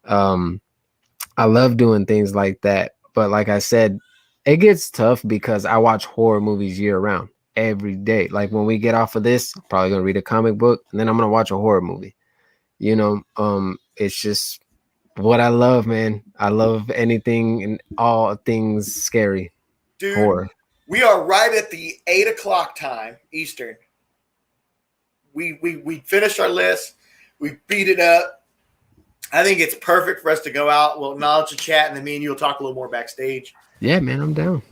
I love doing things like that. But like I said, it gets tough because I watch horror movies year round, every day. Like when we get off of this, I'm probably going to read a comic book and then I'm going to watch a horror movie. It's just what I love, man. I love anything and all things scary. Dude. Horror. We are right at the 8 o'clock time Eastern. We finished our list. We beat it up. I think it's perfect for us to go out. We'll acknowledge the chat, and then me and you will talk a little more backstage. Yeah, man, I'm down.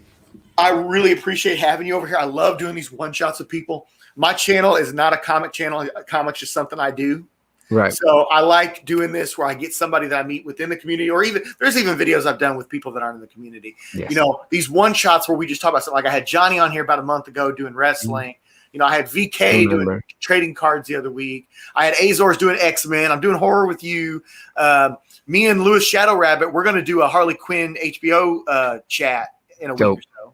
I really appreciate having you over here. I love doing these one shots of people. My channel is not a comic channel. Comics is something I do. Right. So I like doing this where I get somebody that I meet within the community, or even there's even videos I've done with people that aren't in the community. Yes. You know, these one shots where we just talk about something. Like I had Johnny on here about a month ago doing wrestling. You know, I had VK doing trading cards the other week. I had Azores doing X-Men. I'm doing horror with you. Me and Louis Shadow Rabbit, we're going to do a Harley Quinn HBO chat in a week or so.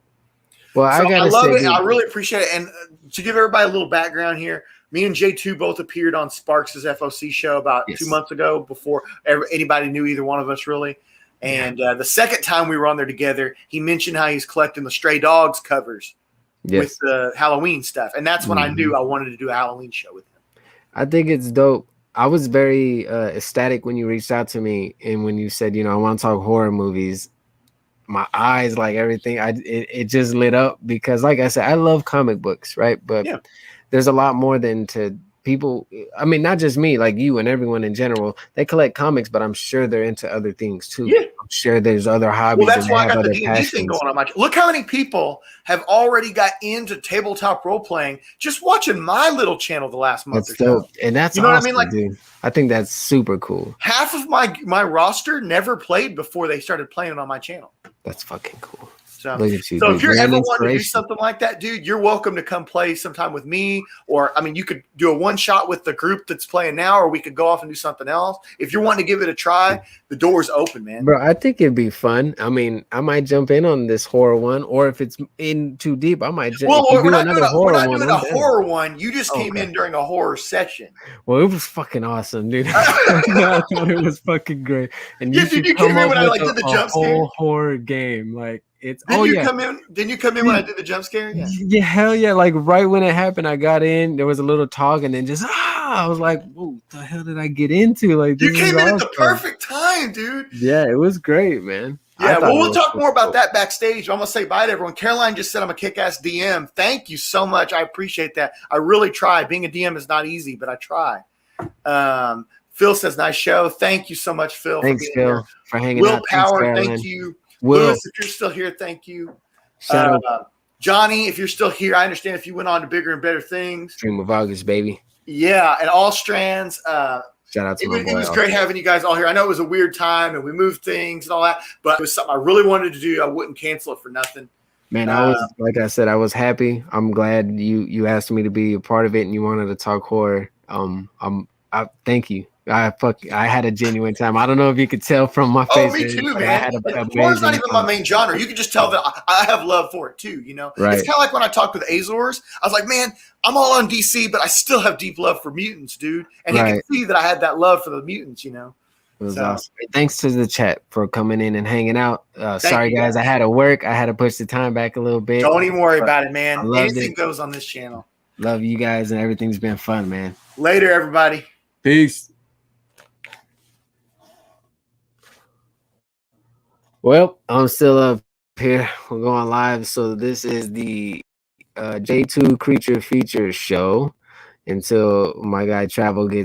Well, I love it. I really appreciate it. And to give everybody a little background here, me and J2 both appeared on Sparks FOC show about 2 months ago before anybody knew either one of us really. And the second time we were on there together, he mentioned how he's collecting the Stray Dogs covers with the Halloween stuff. And that's when I knew I wanted to do a Halloween show with him. I think it's dope. I was very ecstatic when you reached out to me and when you said, you know, I want to talk horror movies. My eyes, like everything, it just lit up because, like I said, I love comic books, right? But there's a lot more than to people. I mean, not just me, like you and everyone in general. They collect comics, but I'm sure they're into other things too. Yeah. I'm sure there's other hobbies. Well, that's why I got the D&D thing going on. Look how many people have already got into tabletop role playing just watching my little channel the last month or so. And that's, you know, awesome, what I mean? Like, dude, I think that's super cool. Half of my roster never played before they started playing on my channel. That's fucking cool. So if you're ever wanting to do something like that, dude, you're welcome to come play sometime with me. Or, I mean, you could do a one shot with the group that's playing now, or we could go off and do something else. If you're wanting to give it a try, the door's open, man. Bro, I think it'd be fun. I mean, I might jump in on this horror one, or if it's in too deep, I might jump. Well, we're not doing a horror one. You just came in during a horror session. Well, it was fucking awesome, dude. I thought it was fucking great. And you did you come in when I did the jump scare? Whole horror game, like. Didn't you come in when I did the jump scare? Yeah, hell yeah. Like right when it happened, I got in, there was a little talk, and then just I was like, what the hell did I get into? Like, you came in at the perfect time, dude. Yeah, it was great, man. Yeah, well, we'll talk more about that backstage. I'm gonna say bye to everyone. Caroline just said I'm a kick-ass DM. Thank you so much. I appreciate that. I really try. Being a DM is not easy, but I try. Phil says nice show. Thank you so much, Phil. Thanks, Phil, for hanging out. Willpower, thank you. Louis, if you're still here, thank you. Johnny, if you're still here, I understand if you went on to bigger and better things. Stream of August, baby. Yeah, and all strands. Shout out to it was great having you guys all here. I know it was a weird time and we moved things and all that, but it was something I really wanted to do. I wouldn't cancel it for nothing. Man, I was, like I said, I was happy. I'm glad you asked me to be a part of it and you wanted to talk horror. I thank you. I had a genuine time. I don't know if you could tell from my face. Oh, me too, man. Horror's not even my main genre. You can just tell that I have love for it too, you know? Right. It's kind of like when I talked with Azores. I was like, man, I'm all on DC, but I still have deep love for mutants, dude. And he can see that I had that love for the mutants, you know? It was awesome. Thanks to the chat for coming in and hanging out. Sorry, guys. I had to work. I had to push the time back a little bit. Don't even worry about it, man. Anything goes on this channel. Love you guys, and everything's been fun, man. Later, everybody. Peace. Well, I'm still up here. We're going live. So this is the J2 Creature Feature show until my guy Travel gets